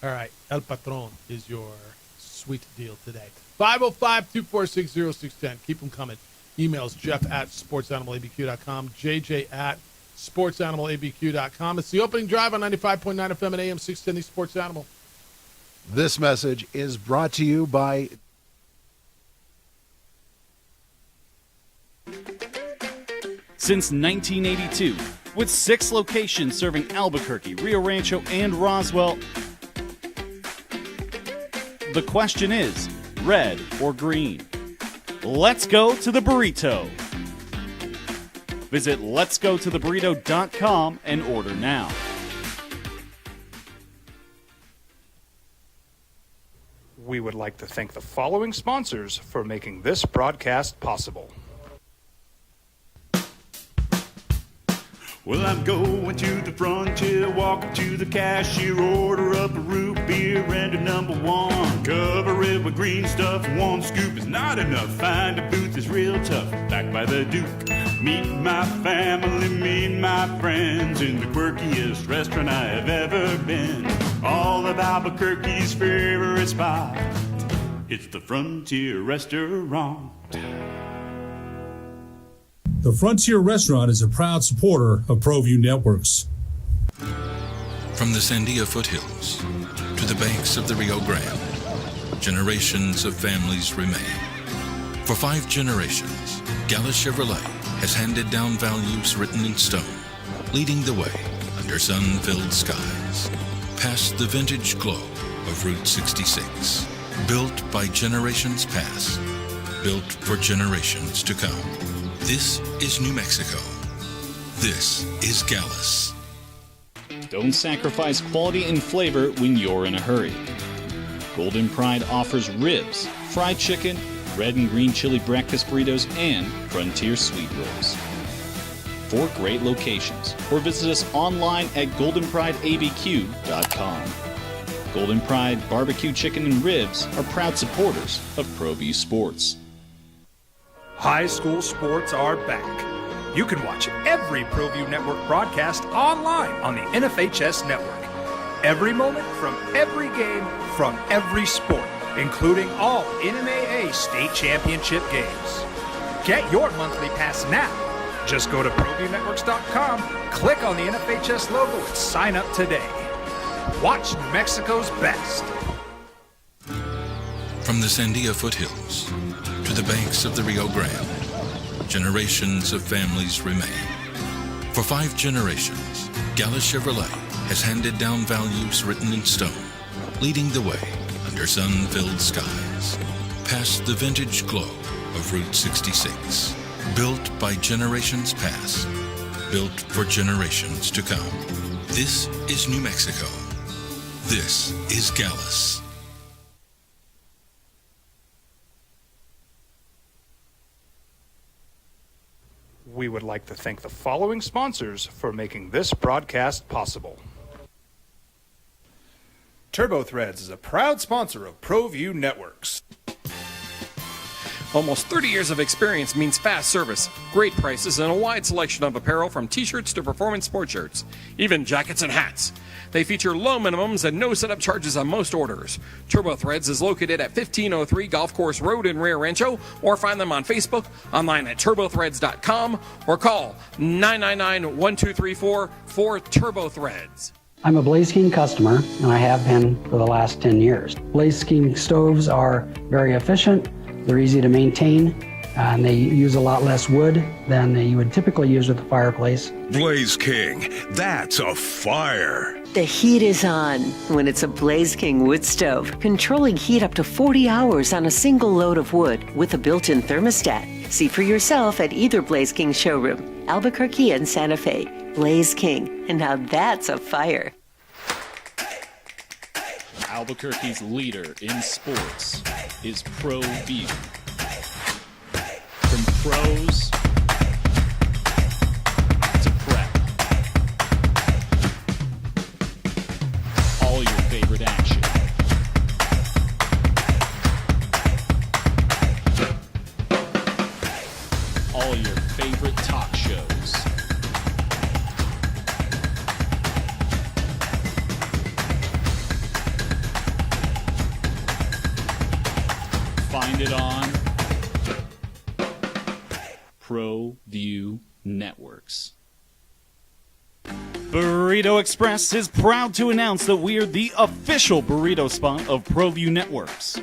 All right, El Patron is your sweet deal today. 505-246-0610. Keep them coming. Emails Jeff at sportsanimalabq.com, JJ at sportsanimalabq.com. It's the opening drive on 95.9 FM and AM 610 Sports Animal. This message is brought to you by Since 1982, with 6 locations serving Albuquerque, Rio Rancho, and Roswell, the question is, red or green? Let's go to the burrito. Visit letsgototheburrito.com and order now. We would like to thank the following sponsors for making this broadcast possible. Well, I'm going to the frontier, walk up to the cashier, order up a root beer and a number one. Cover it with green stuff, one scoop is not enough. Find a booth is real tough, back by the Duke. Meet my family, meet my friends in the quirkiest restaurant I have ever been. All of Albuquerque's favorite spot, it's the Frontier Restaurant. The Frontier Restaurant is a proud supporter of ProView Networks. From the Sandia foothills to the banks of the Rio Grande, generations of families remain. For 5 generations, Gallus Chevrolet has handed down values written in stone, leading the way under sun-filled skies, past the vintage glow of Route 66. Built by generations past, built for generations to come. This is New Mexico. This is Gallus. Don't sacrifice quality and flavor when you're in a hurry. Golden Pride offers ribs, fried chicken, red and green chili breakfast burritos, and Frontier sweet rolls. 4 great locations, or visit us online at goldenprideabq.com. Golden Pride Barbecue Chicken and Ribs are proud supporters of ProView Sports. High school sports are back. You can watch every ProView Network broadcast online on the NFHS network. Every moment from every game from every sport, including all NMAA state championship games. Get your monthly pass now. Just go to ProViewNetworks.com, click on the NFHS logo, and sign up today. Watch New Mexico's best. From the Sandia foothills to the banks of the Rio Grande, generations of families remain. For 5 generations, Gallus Chevrolet has handed down values written in stone, leading the way under sun-filled skies, past the vintage glow of Route 66. Built by generations past, built for generations to come. This is New Mexico. This is Gallus. We would like to thank the following sponsors for making this broadcast possible. TurboThreads is a proud sponsor of ProView Networks. Almost 30 years of experience means fast service, great prices, and a wide selection of apparel from t-shirts to performance sport shirts, even jackets and hats. They feature low minimums and no setup charges on most orders. TurboThreads is located at 1503 Golf Course Road in Rio Rancho, or find them on Facebook, online at turbothreads.com, or call 999-1234 for TurboThreads. I'm a Blaze King customer, and I have been for the last 10 years. Blaze King stoves are very efficient, they're easy to maintain, and they use a lot less wood than you would typically use with a fireplace. Blaze King, that's a fire. The heat is on when it's a Blaze King wood stove, controlling heat up to 40 hours on a single load of wood with a built-in thermostat. See for yourself at either Blaze King showroom, Albuquerque and Santa Fe. Blaze King, and now that's a fire. Albuquerque's leader in sports is ProView. From pros to prep, all your favorite action. All your favorite talk shows. Find it on ProView Networks. Burrito Express is proud to announce that we are the official burrito spot of ProView Networks.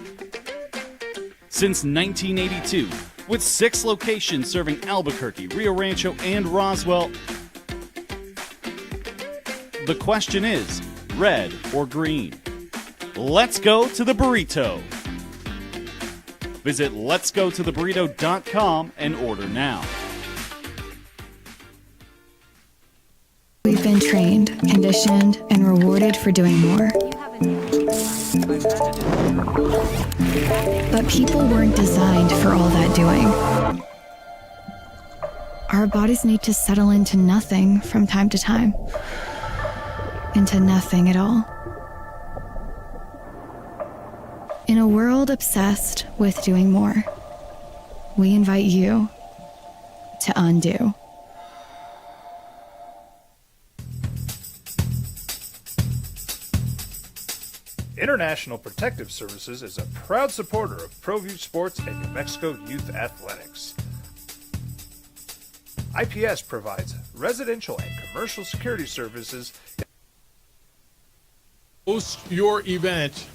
Since 1982, with 6 locations serving Albuquerque, Rio Rancho, and Roswell, the question is, red or green? Let's go to the burrito. Visit letsgototheburrito.com and order now. We've been trained, conditioned, and rewarded for doing more. But people weren't designed for all that doing. Our bodies need to settle into nothing from time to time. Into nothing at all. In a world obsessed with doing more, we invite you to undo. International Protective Services is a proud supporter of ProView Sports and New Mexico Youth Athletics. IPS provides residential and commercial security services. Host your event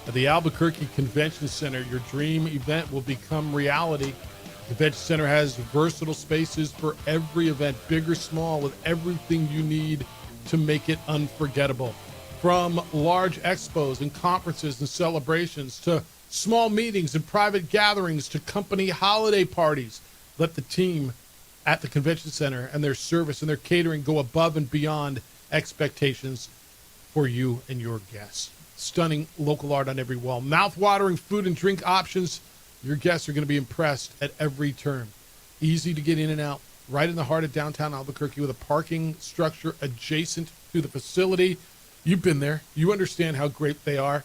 at the Albuquerque Convention Center. Your dream event will become reality. The Convention Center has versatile spaces for every event, big or small, with everything you need to make it unforgettable. From large expos and conferences and celebrations to small meetings and private gatherings to company holiday parties, let the team at the Convention Center and their service and their catering go above and beyond expectations for you and your guests. Stunning local art on every wall, mouth-watering food and drink options. Your guests are going to be impressed at every turn. Easy to get in and out, right in the heart of downtown Albuquerque with a parking structure adjacent to the facility. You've been there. You understand how great they are.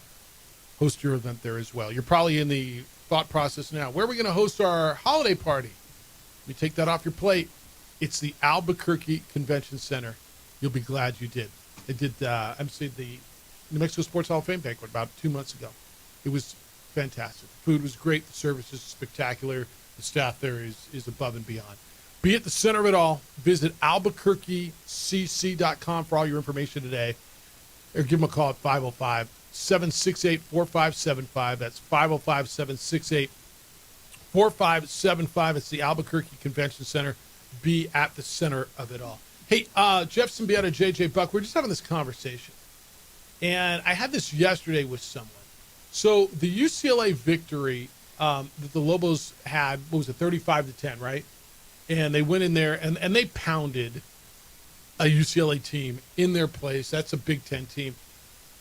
Host your event there as well. You're probably in the thought process now. Where are we going to host our holiday party? Let me take that off your plate. It's the Albuquerque Convention Center. You'll be glad you did. They did the New Mexico Sports Hall of Fame banquet about 2 months ago. It was fantastic. The food was great. The service is spectacular. The staff there is above and beyond. Be at the center of it all. Visit albuquerquecc.com for all your information today. Or give them a call at 505-768-4575. That's 505-768-4575. It's the Albuquerque Convention Center. Be at the center of it all. Hey, Jeff Symbieta, JJ Buck, we're just having this conversation. And I had this yesterday with someone. So the UCLA victory that the Lobos had, what was it, 35-10, right? And they went in there and they pounded a UCLA team in their place. That's a Big Ten team.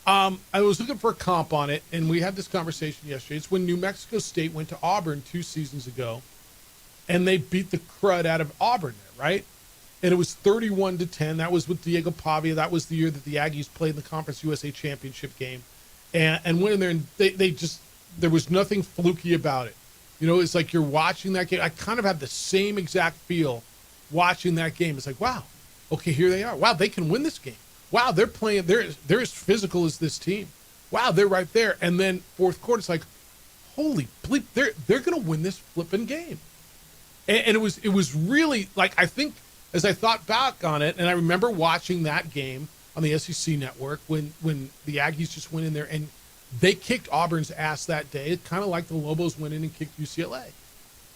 I was looking for a comp on it, and we had this conversation yesterday. It's when New Mexico State went to Auburn 2 seasons ago, and they beat the crud out of Auburn there, right? And it was 31-10. That was with Diego Pavia. That was the year that the Aggies played in the Conference USA Championship game. And went in there, and they just, there was nothing fluky about it. You know, it's like you're watching that game. I kind of had the same exact feel watching that game. It's like, wow. Okay, here they are. Wow, they can win this game. Wow, they're playing. They're as physical as this team. Wow, they're right there. And then fourth quarter, it's like, holy bleep, they're going to win this flipping game. And it was really like, I think as I thought back on it, and I remember watching that game on the SEC network when the Aggies just went in there and they kicked Auburn's ass that day. It's kind of like the Lobos went in and kicked UCLA.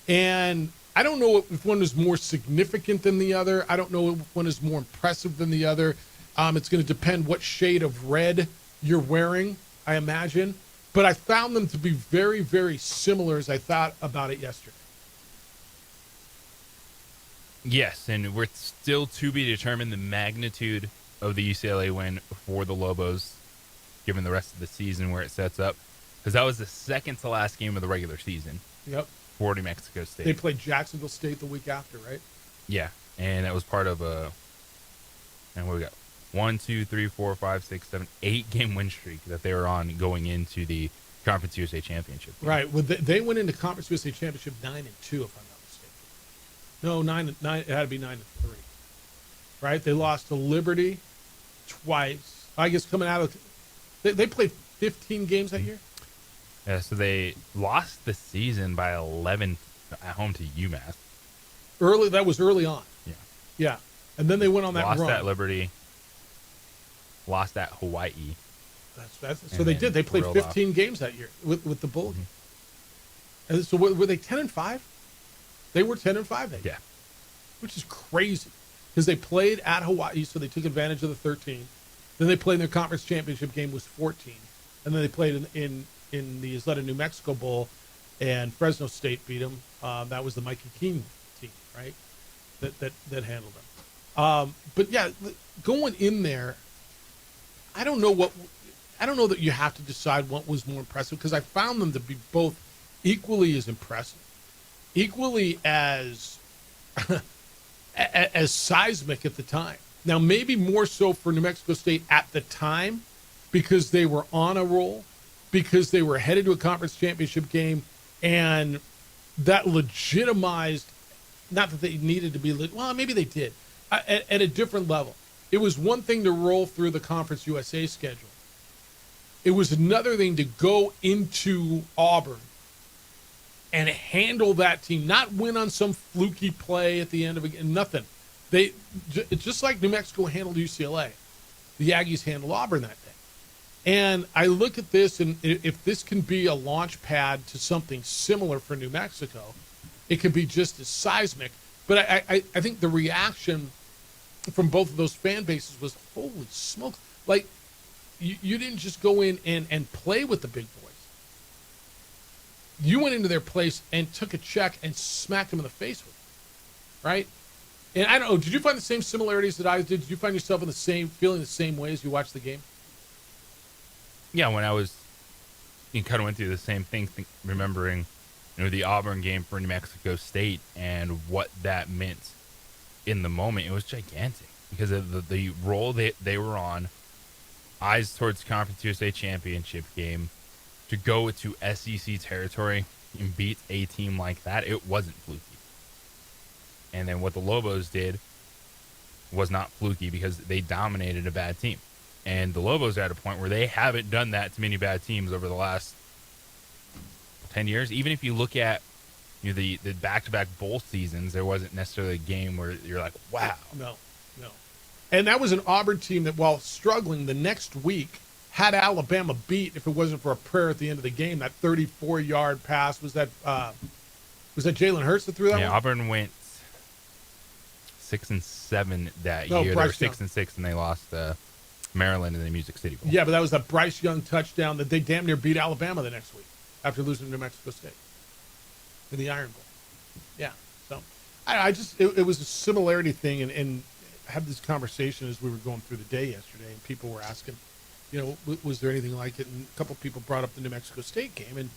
And I don't know if one is more significant than the other. I don't know if one is more impressive than the other. It's going to depend what shade of red you're wearing, I imagine. But I found them to be very, very similar as I thought about it yesterday. Yes, and we're still to be determined the magnitude of the UCLA win for the Lobos, given the rest of the season where it sets up. Because that was the second to last game of the regular season. Yep. For New Mexico State. They played Jacksonville State the week after, right? Yeah, and that was part of a, and what we got? 1, 2, 3, 4, 5, 6, 7, 8 game win streak that they were on going into the Conference USA Championship game. Right. Well, they went into Conference USA Championship 9-2, if I'm not mistaken. No, 9. It had to be 9-3. Right. They lost to Liberty twice. I guess coming out of they played 15 games that year. Yeah, so they lost the season by 11 at home to UMass. That was early on. Yeah. And then they went on that lost run. at Liberty. Lost at Hawaii. So they did. They played 15 games that year with the Bull. Mm-hmm. And so were they 10-5? They were 10-5 that year. Yeah. Which is crazy because they played at Hawaii, so they took advantage of the 13. Then they played in their conference championship game was 14, and then they played in the Isleta New Mexico Bowl, and Fresno State beat them. That was the Mikey Keene team, right? That handled them. But yeah, going in there, I don't know that you have to decide what was more impressive because I found them to be both equally as impressive, equally as as seismic at the time. Now, maybe more so for New Mexico State at the time because they were on a roll, because they were headed to a conference championship game, and that legitimized, not that they needed to be, well, maybe they did, at a different level. It was one thing to roll through the Conference USA schedule. It was another thing to go into Auburn and handle that team, not win on some fluky play at the end of a game, nothing. It's just like New Mexico handled UCLA. The Aggies handled Auburn that day. And I look at this, and if this can be a launch pad to something similar for New Mexico, it could be just as seismic. But I think the reaction from both of those fan bases was, holy smoke. Like, you didn't just go in and play with the big boys. You went into their place and took a check and smacked them in the face with it, right? And I don't know, did you find the same similarities that I did? Did you find yourself feeling the same way as you watched the game? Yeah, when I was, kind of went through the same thing, remembering, the Auburn game for New Mexico State and what that meant in the moment. It was gigantic because of the role they were on, eyes towards Conference USA championship game. To go to SEC territory and beat a team like that, it wasn't fluky. And then what the Lobos did was not fluky because they dominated a bad team. And the Lobos are at a point where they haven't done that to many bad teams over the last 10 years. Even if you look at the back-to-back bowl seasons, there wasn't necessarily a game where you're like, wow. No. And that was an Auburn team that, while struggling the next week, had Alabama beat if it wasn't for a prayer at the end of the game. That 34-yard pass, was that Jalen Hurts that threw that one? Yeah, Auburn went 6-7 that year. They were 6-6, and they lost Maryland in the Music City Bowl. Yeah, but that was that Bryce Young touchdown that they damn near beat Alabama the next week after losing to New Mexico State in the Iron Bowl. Yeah, so it was a similarity thing, and I had this conversation as we were going through the day yesterday, and people were asking, was there anything like it? And a couple of people brought up the New Mexico State game, and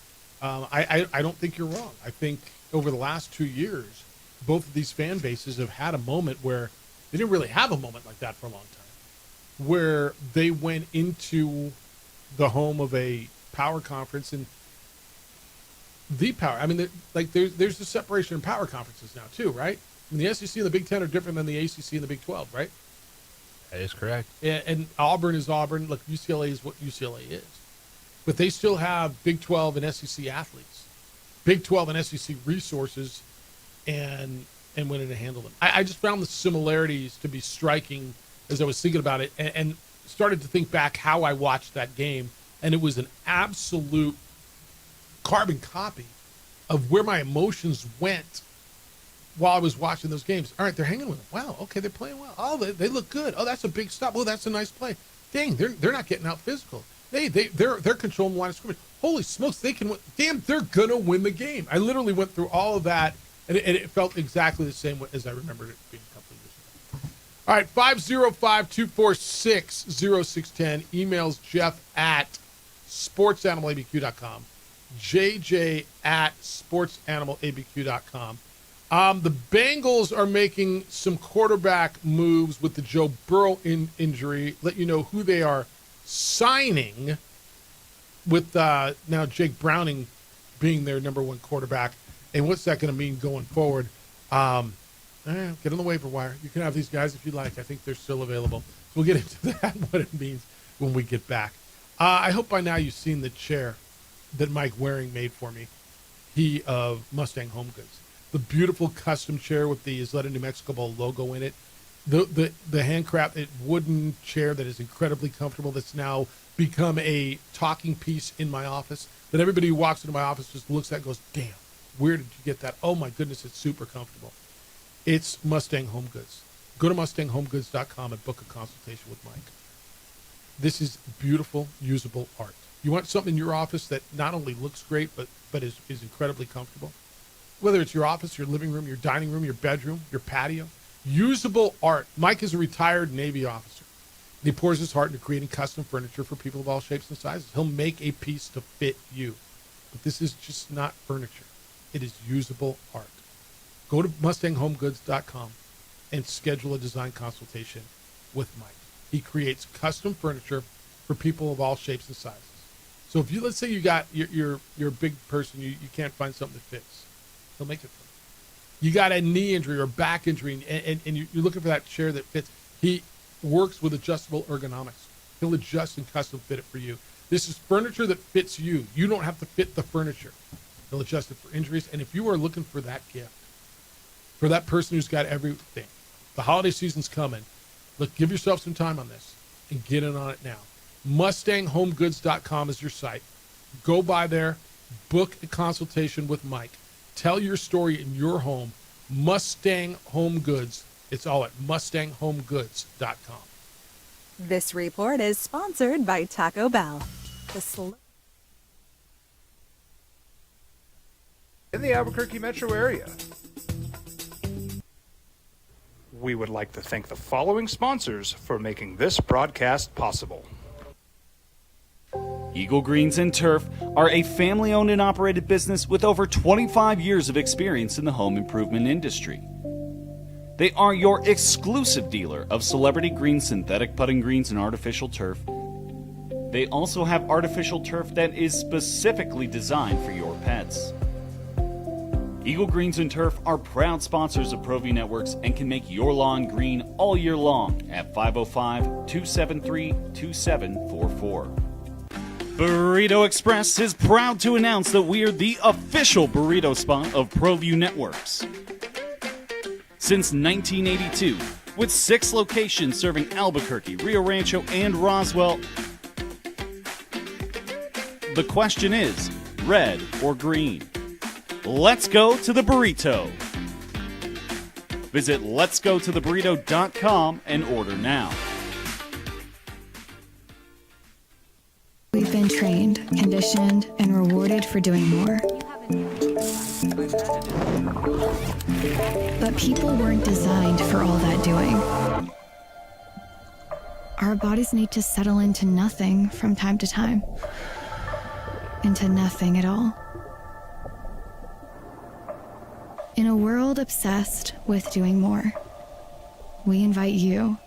I don't think you're wrong. I think over the last 2 years, both of these fan bases have had a moment where they didn't really have a moment like that for a long time, where they went into the home of a power conference and the power. I mean, there's the separation in power conferences now too, right? I mean, the SEC and the Big Ten are different than the ACC and the Big 12, right? That is correct. And Auburn is Auburn. Look, UCLA is what UCLA is. But they still have Big 12 and SEC athletes, Big 12 and SEC resources, and went in to handle them. I just found the similarities to be striking as I was thinking about it, and started to think back how I watched that game, and it was an absolute carbon copy of where my emotions went while I was watching those games. All right, they're hanging with them. Wow, okay, they're playing well. Oh, they look good. Oh, that's a big stop. Oh, that's a nice play. Dang, they're not getting out physical. They're controlling the line of scrimmage. Holy smokes, they can win. Damn, they're gonna win the game. I literally went through all of that, and it felt exactly the same as I remembered it being a couple of years ago. All right, 505-246-0610. Emails Jeff at sportsanimалabq.com. JJ at sportsanimалabq.com. The Bengals are making some quarterback moves with the Joe Burrow injury. Let you know who they are signing with now Jake Browning being their number one quarterback. And what's that going to mean going forward? Get on the waiver wire. You can have these guys if you like. I think they're still available. So we'll get into that, what it means when we get back. I hope by now you've seen the chair that Mike Waring made for me. He of Mustang Home Goods. The beautiful custom chair with the Isleta New Mexico Bowl logo in it. The handcrafted wooden chair that is incredibly comfortable, that's now become a talking piece in my office, that everybody who walks into my office just looks at and goes, damn, where did you get that? Oh my goodness, it's super comfortable. It's Mustang Home Goods. Go to MustangHomeGoods.com and book a consultation with Mike. This is beautiful, usable art. You want something in your office that not only looks great, but is incredibly comfortable? Whether it's your office, your living room, your dining room, your bedroom, your patio. Usable art. Mike is a retired Navy officer. He pours his heart into creating custom furniture for people of all shapes and sizes. He'll make a piece to fit you. But this is just not furniture. It is usable art. Go to MustangHomeGoods.com and schedule a design consultation with Mike. He creates custom furniture for people of all shapes and sizes. So if you, let's say you got, you're a big person, you can't find something that fits, he'll make it for you. You got a knee injury or back injury and you're looking for that chair that fits. He works with adjustable ergonomics. He'll adjust and custom fit it for you. This is furniture that fits you. You don't have to fit the furniture. He'll adjust it for injuries. And if you are looking for that gift, for that person who's got everything, the holiday season's coming. Look, give yourself some time on this and get in on it now. MustangHomeGoods.com is your site. Go by there, book a consultation with Mike. Tell your story in your home. Mustang Home Goods. It's all at MustangHomeGoods.com. This report is sponsored by Taco Bell. In the Albuquerque metro area. We would like to thank the following sponsors for making this broadcast possible. Eagle Greens and Turf are a family-owned and operated business with over 25 years of experience in the home improvement industry. They are your exclusive dealer of Celebrity Green synthetic putting greens and artificial turf. They also have artificial turf that is specifically designed for your pets. Eagle Greens and Turf are proud sponsors of ProView Networks and can make your lawn green all year long at 505-273-2744. Burrito Express is proud to announce that we are the official burrito spot of ProView Networks. Since 1982, with 6 locations serving Albuquerque, Rio Rancho, and Roswell, the question is, red or green? Let's go to the burrito. Visit letsgototheburrito.com and order now. We've been trained, conditioned, and rewarded for doing more. But people weren't designed for all that doing. Our bodies need to settle into nothing from time to time. Into nothing at all. In a world obsessed with doing more, we invite you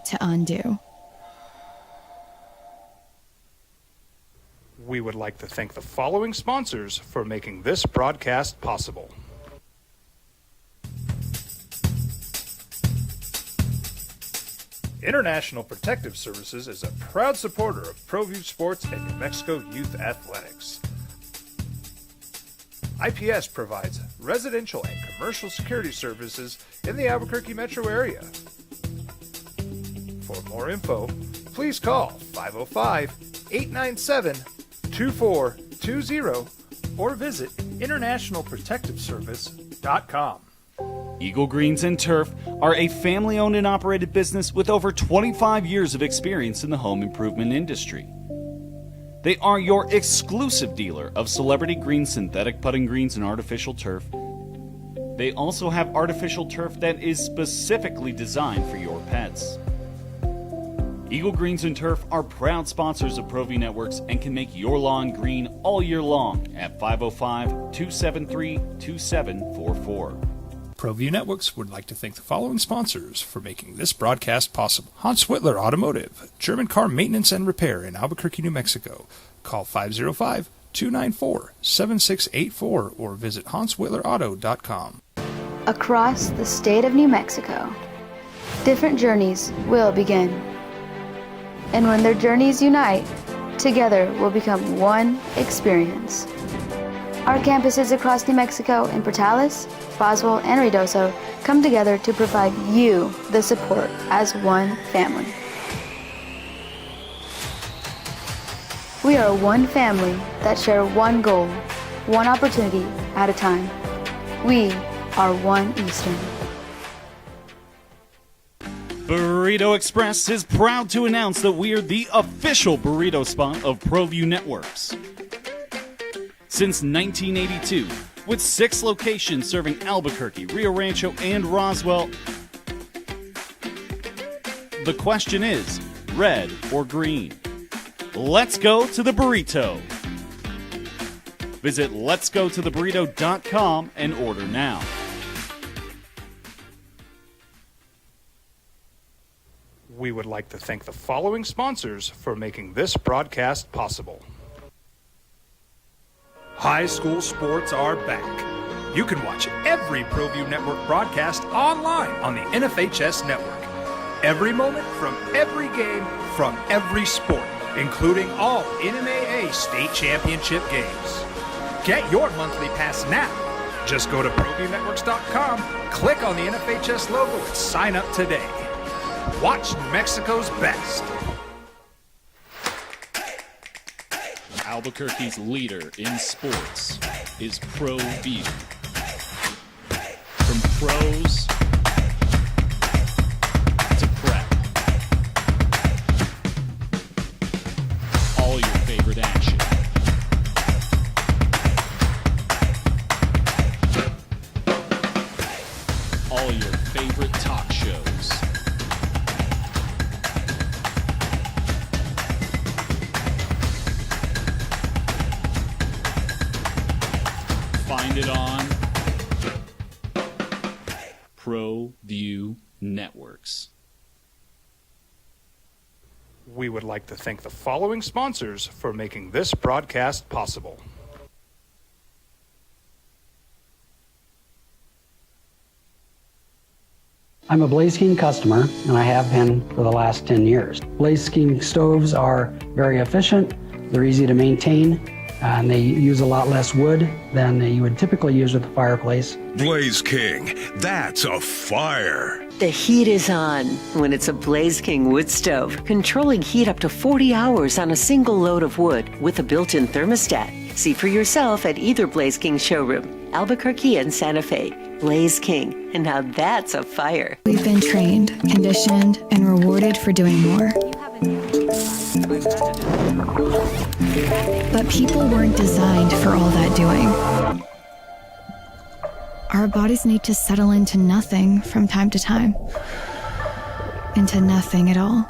to undo. We would like to thank the following sponsors for making this broadcast possible. International Protective Services is a proud supporter of ProView Sports and New Mexico Youth Athletics. IPS provides residential and commercial security services in the Albuquerque metro area. For more info, please call 505-897-2420 or visit internationalprotectiveservice.com. Eagle Greens and Turf are a family-owned and operated business with over 25 years of experience in the home improvement industry. They are your exclusive dealer of Celebrity Green synthetic putting greens and artificial turf. They also have artificial turf that is specifically designed for your pets. Eagle Greens and Turf are proud sponsors of ProView Networks and can make your lawn green all year long at 505-273-2744. ProView Networks would like to thank the following sponsors for making this broadcast possible. Hans Whitler Automotive, German car maintenance and repair in Albuquerque, New Mexico. Call 505-294-7684 or visit hanswhitlerauto.com. Across the state of New Mexico, different journeys will begin. And when their journeys unite, Together, we'll become one experience. Our campuses across New Mexico in Portales, Roswell, and Ruidoso come together to provide you the support as one family. We are one family that share one goal, one opportunity at a time. We are One Eastern. Burrito Express is proud to announce that we're the official burrito spot of ProView Networks. Since 1982, with 6 locations serving Albuquerque, Rio Rancho, and Roswell, the question is, red or green? Let's go to the burrito. Visit letsgototheburrito.com and order now. We would like to thank the following sponsors for making this broadcast possible. High school sports are back. You can watch every ProView Network broadcast online on the NFHS network. Every moment from every game from every sport, including all NMAA state championship games. Get your monthly pass now. Just go to ProViewNetworks.com, click on the NFHS logo, and sign up today. Watch New Mexico's best. Albuquerque's leader in sports is ProView. From pros to prep, all your favorite action. All your favorite talk shows. Find it on ProView Networks. We would like to thank the following sponsors for making this broadcast possible. I'm a Blaze King customer, and I have been for the last 10 years. Blaze King stoves are very efficient, they're easy to maintain, and they use a lot less wood than you would typically use with a fireplace. Blaze King, that's a fire. The heat is on when it's a Blaze King wood stove, controlling heat up to 40 hours on a single load of wood with a built-in thermostat. See for yourself at either Blaze King showroom, Albuquerque and Santa Fe. Blaze King, and now that's a fire. We've been trained, conditioned, and rewarded for doing more. But people weren't designed for all that doing. Our bodies need to settle into nothing from time to time. Into nothing at all.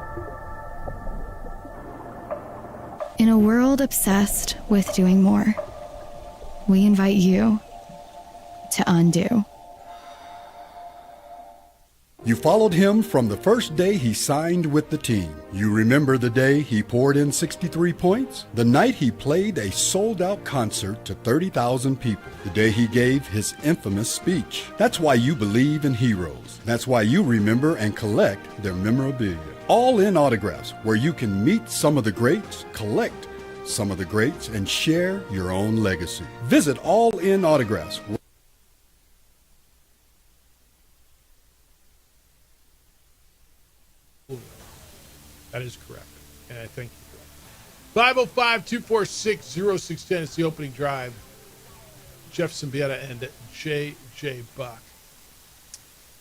In a world obsessed with doing more, we invite you to undo. You followed him from the first day he signed with the team. You remember the day he poured in 63 points? The night he played a sold-out concert to 30,000 people. The day he gave his infamous speech. That's why you believe in heroes. That's why you remember and collect their memorabilia. All in Autographs, where you can meet some of the greats, collect some of the greats, and share your own legacy. Visit All In Autographs. That is correct. And I thank you for that. 505-246-0610 is the opening drive. Jeff Symbieta and J.J. Buck.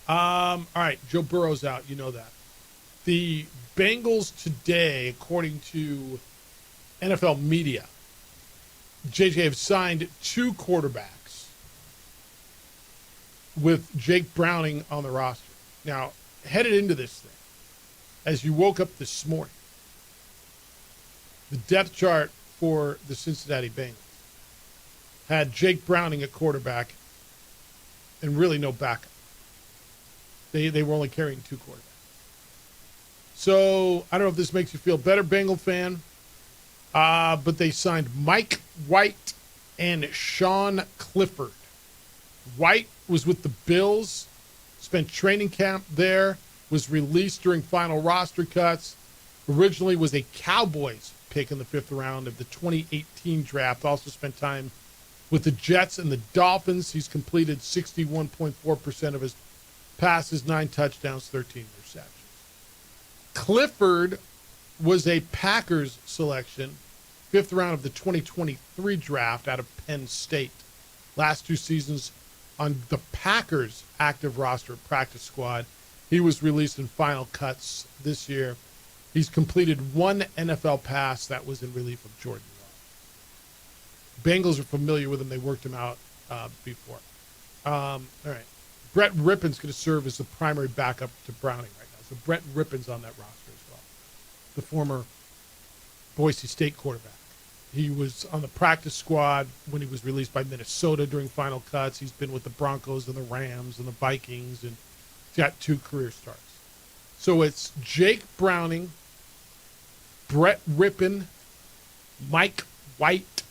All right, Joe Burrow's out. You know that. The Bengals today, according to NFL media, J.J. have signed 2 quarterbacks with Jake Browning on the roster. Now, headed into this thing, as you woke up this morning, the depth chart for the Cincinnati Bengals had Jake Browning at quarterback and really no backup. They were only carrying 2 quarterbacks. So I don't know if this makes you feel better, Bengal fan, but they signed Mike White and Sean Clifford. White was with the Bills, spent training camp there, was released during final roster cuts, originally was a Cowboys pick in the 5th round of the 2018 draft. Also spent time with the Jets and the Dolphins. He's completed 61.4% of his passes, 9 touchdowns, 13 receptions. Clifford was a Packers selection, 5th round of the 2023 draft out of Penn State. Last 2 seasons on the Packers active roster practice squad. He was released in final cuts this year. He's completed 1 NFL pass that was in relief of Jordan Love. Bengals are familiar with him. They worked him out before. All right. Brett Rippon's going to serve as the primary backup to Browning right now. So Brett Rippon's on that roster as well. The former Boise State quarterback. He was on the practice squad when he was released by Minnesota during final cuts. He's been with the Broncos and the Rams and the Vikings, and he's got 2 career starts. So it's Jake Browning, Brett Rippon, Mike White,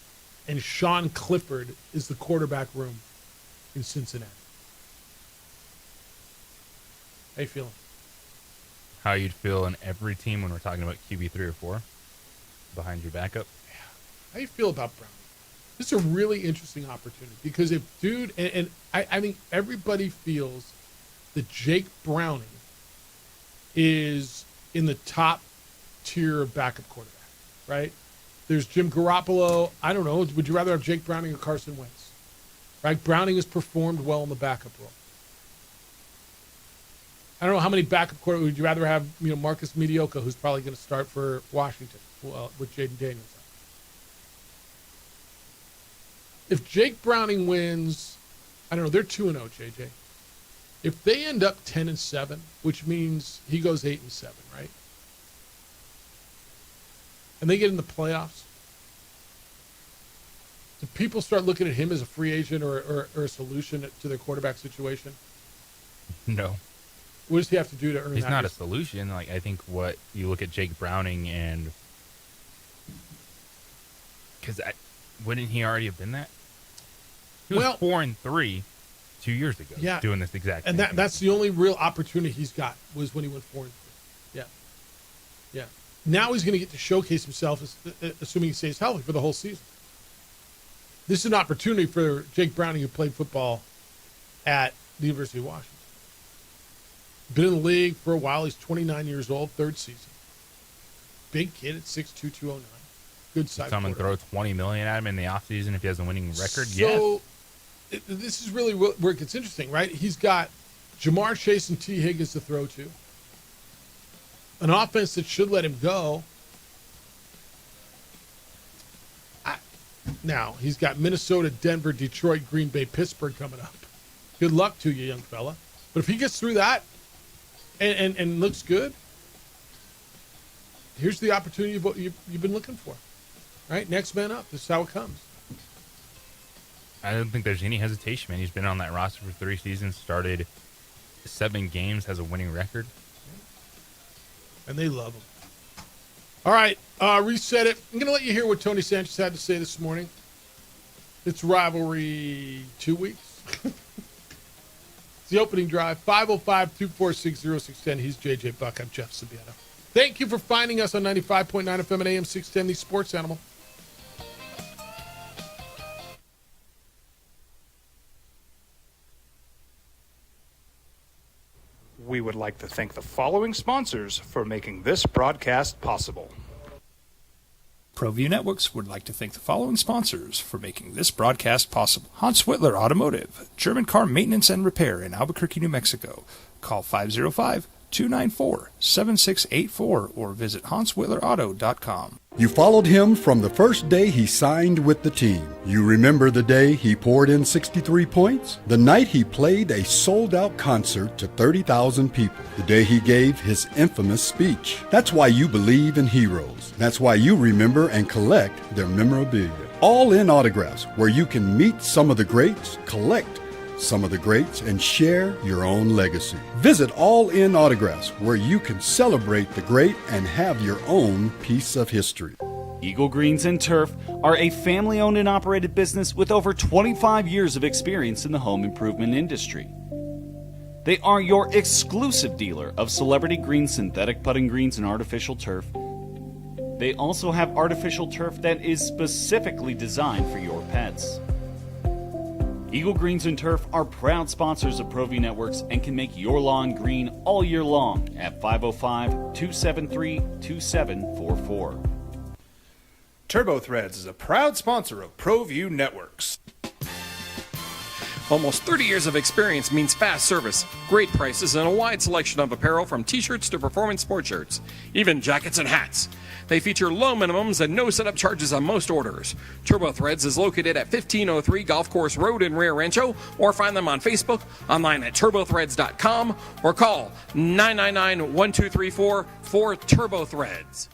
and Sean Clifford is the quarterback room in Cincinnati. How you feeling? How you'd feel in every team when we're talking about QB 3 or 4 behind your backup? How you feel about Browning? This is a really interesting opportunity because if dude, and I think everybody feels that Jake Browning is in the top tier of backup quarterback, right? There's Jim Garoppolo. I don't know. Would you rather have Jake Browning or Carson Wentz? Right? Browning has performed well in the backup role. I don't know how many backup quarterbacks. Would you rather have, Marcus Mediocre, who's probably going to start for Washington, with Jaden Daniels? If Jake Browning wins, I don't know, they're 2-0, JJ. If they end up 10-7, which means he goes 8-7, right? And they get in the playoffs, do people start looking at him as a free agent or a solution to their quarterback situation? No. What does he have to do to earn that? He's not a solution. Like, I think what you look at Jake Browning and because wouldn't he already have been that? He was 4-3 2 years ago. Yeah, doing this exact. And thing. that's the only real opportunity he's got was when he went 4-3. Yeah. Now he's going to get to showcase himself, assuming he stays healthy for the whole season. This is an opportunity for Jake Browning, who played football at the University of Washington. Been in the league for a while. He's 29 years old, 3rd season. Big kid at 6'2", 209. Good side. Someone throw $20 million at him in the offseason if he has a winning record. So this is really where it gets interesting, right? He's got Jamar Chase and T. Higgins to throw to. An offense that should let him go. Now, he's got Minnesota, Denver, Detroit, Green Bay, Pittsburgh coming up. Good luck to you, young fella. But if he gets through that and looks good, here's the opportunity you've been looking for. Right? Next man up. This is how it comes. I don't think there's any hesitation, man. He's been on that roster for 3 seasons, started 7 games, has a winning record. And they love him. All right, reset it. I'm going to let you hear what Tony Sanchez had to say this morning. It's rivalry 2 weeks. It's the opening drive, 505-246-0610. He's JJ Buck. I'm Jeff Sabieta. Thank you for finding us on 95.9 FM and AM 610, the Sports Animal. We would like to thank the following sponsors for making this broadcast possible. ProView Networks would like to thank the following sponsors for making this broadcast possible. Hans Whitler Automotive, German car maintenance and repair in Albuquerque, New Mexico. Call 505-294-7684 or visit HansWhitlerAuto.com. You followed him from the first day he signed with the team. You remember the day he poured in 63 points? The night he played a sold-out concert to 30,000 people. The day he gave his infamous speech. That's why you believe in heroes. That's why you remember and collect their memorabilia. All in Autographs, where you can meet some of the greats, collect some of the greats, and share your own legacy. Visit All In Autographs, where you can celebrate the great and have your own piece of history. Eagle Greens and Turf are a family-owned and operated business with over 25 years of experience in the home improvement industry. They are your exclusive dealer of celebrity green, synthetic putting greens, and artificial turf. They also have artificial turf that is specifically designed for your pets. Eagle Greens and Turf are proud sponsors of ProView Networks and can make your lawn green all year long at 505-273-2744. Turbo Threads is a proud sponsor of ProView Networks. Almost 30 years of experience means fast service, great prices, and a wide selection of apparel from t-shirts to performance sport shirts, even jackets and hats. They feature low minimums and no setup charges on most orders. Turbo Threads is located at 1503 Golf Course Road in Rio Rancho, or find them on Facebook, online at turbothreads.com, or call 999-1234 for Turbo Threads.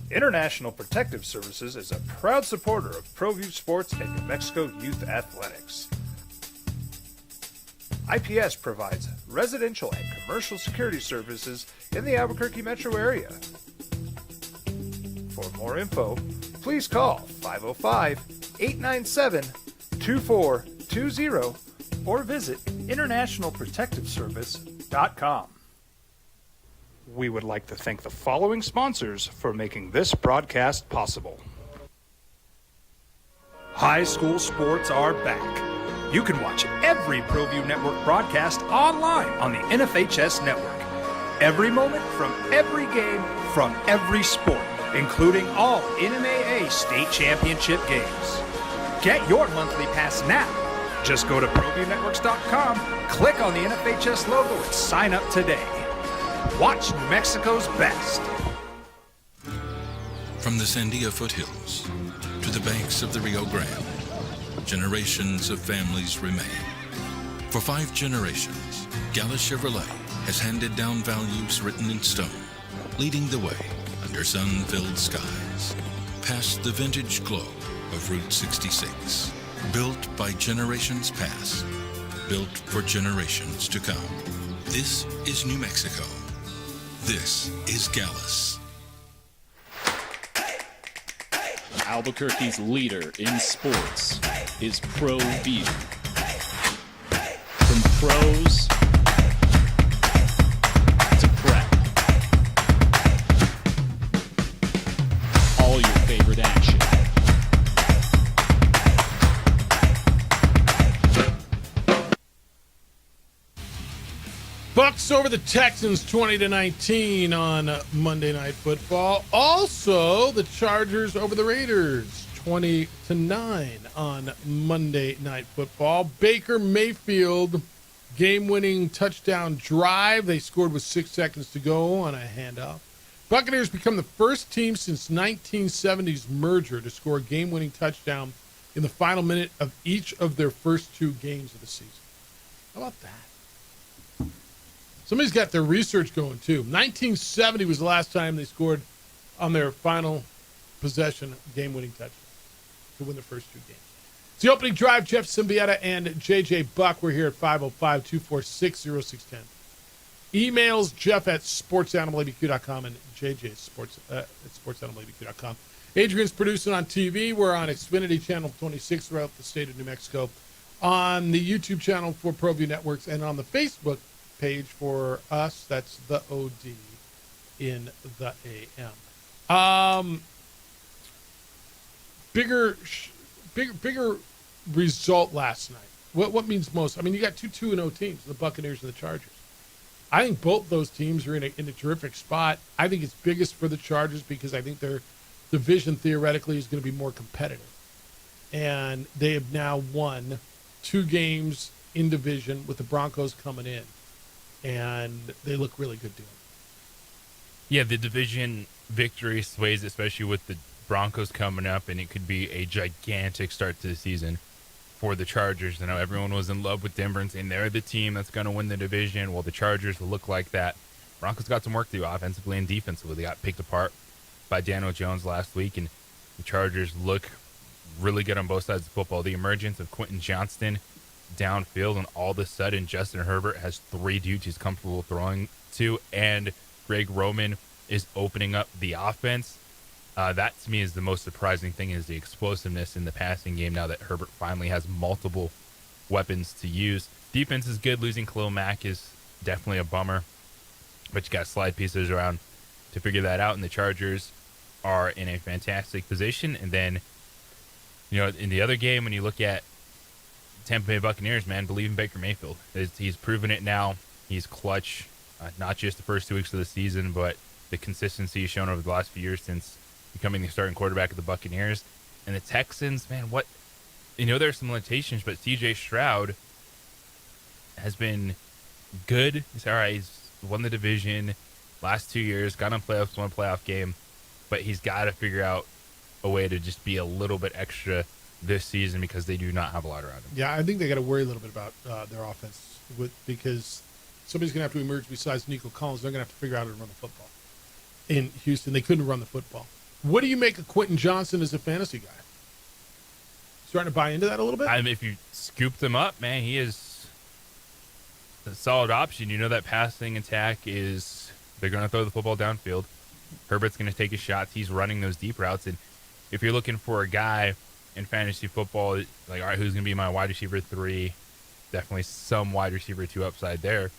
International Protective Services is a proud supporter of ProView Sports and New Mexico Youth Athletics. IPS provides residential and commercial security services in the Albuquerque metro area. For more info, please call 505-897-2420 or visit internationalprotectiveservice.com. We would like to thank the following sponsors for making this broadcast possible. High school sports are back. You can watch every ProView Network broadcast online on the NFHS network. Every moment from every game from every sport, including all NMAA state championship games. Get your monthly pass now. Just go to ProViewNetworks.com, click on the NFHS logo, and sign up today. Watch New Mexico's best. From the Sandia foothills to the banks of the Rio Grande, generations of families remain. For 5 generations, Gala Chevrolet has handed down values written in stone, leading the way under sun-filled skies, past the vintage glow of Route 66. Built by generations past, built for generations to come. This is New Mexico. This is Gallus. Albuquerque's leader in sports is ProView. From pros to prep, all your favorite action. Bucks over the Texans 20-19 on Monday Night Football. Also, the Chargers over the Raiders 20-9 on Monday Night Football. Baker Mayfield game-winning touchdown drive. They scored with 6 seconds to go on a handoff. Buccaneers become the first team since 1970's merger to score a game-winning touchdown in the final minute of each of their first 2 games of the season. How about that? Somebody's got their research going, too. 1970 was the last time they scored on their final possession game-winning touchdown to win the first 2 games. It's the opening drive. Jeff Symbieta and J.J. Buck. We're here at 505-246-0610. Emails, Jeff at sportsanimалabq.com and JJ at sportsanimалabq.com. Adrian's producing on TV. We're on Xfinity Channel 26 throughout the state of New Mexico, on the YouTube channel for ProView Networks, and on the Facebook page for us. That's the OD in the AM. Bigger result last night. What means most? I mean, you got 2-2-0 teams, the Buccaneers and the Chargers. I think both those teams are in a terrific spot. I think it's biggest for the Chargers because I think their division theoretically is going to be more competitive. And they have now won 2 games in division with the Broncos coming in. And they look really good doing it. Yeah, the division victory sways, especially with the Broncos coming up, and it could be a gigantic start to the season for the Chargers. I know everyone was in love with Denver and saying they're the team that's going to win the division. Well, the Chargers will look like that. Broncos got some work to do offensively and defensively. They got picked apart by Daniel Jones last week, and the Chargers look really good on both sides of football. The emergence of Quentin Johnston downfield, and all of a sudden Justin Herbert has 3 dudes he's comfortable throwing to, and Greg Roman is opening up the offense. That to me is the most surprising thing, is the explosiveness in the passing game now that Herbert finally has multiple weapons to use. Defense is good. Losing Khalil Mack is definitely a bummer. but you got to slide pieces around to figure that out. And the Chargers are in a fantastic position. And then, in the other game, when you look at Tampa Bay Buccaneers, man, believe in Baker Mayfield. He's proven it now. He's clutch, not just the first 2 weeks of the season, but the consistency he's shown over the last few years since becoming the starting quarterback of the Buccaneers. And the Texans, man, there are some limitations, but C.J. Stroud has been good. He's all right. He's won the division last 2 years, got on playoffs, won a playoff game, but he's got to figure out a way to just be a little bit extra this season because they do not have a lot around him. Yeah, I think they got to worry a little bit about their offense because somebody's going to have to emerge besides Nico Collins. They're going to have to figure out how to run the football. In Houston, they couldn't run the football. What do you make of Quentin Johnson as a fantasy guy? Starting to buy into that a little bit? If you scoop them up, man, he is a solid option. That passing attack is they're going to throw the football downfield. Herbert's going to take his shots. He's running those deep routes. And if you're looking for a guy in fantasy football, like, all right, who's going to be my wide receiver 3? Definitely some wide receiver 2 upside there.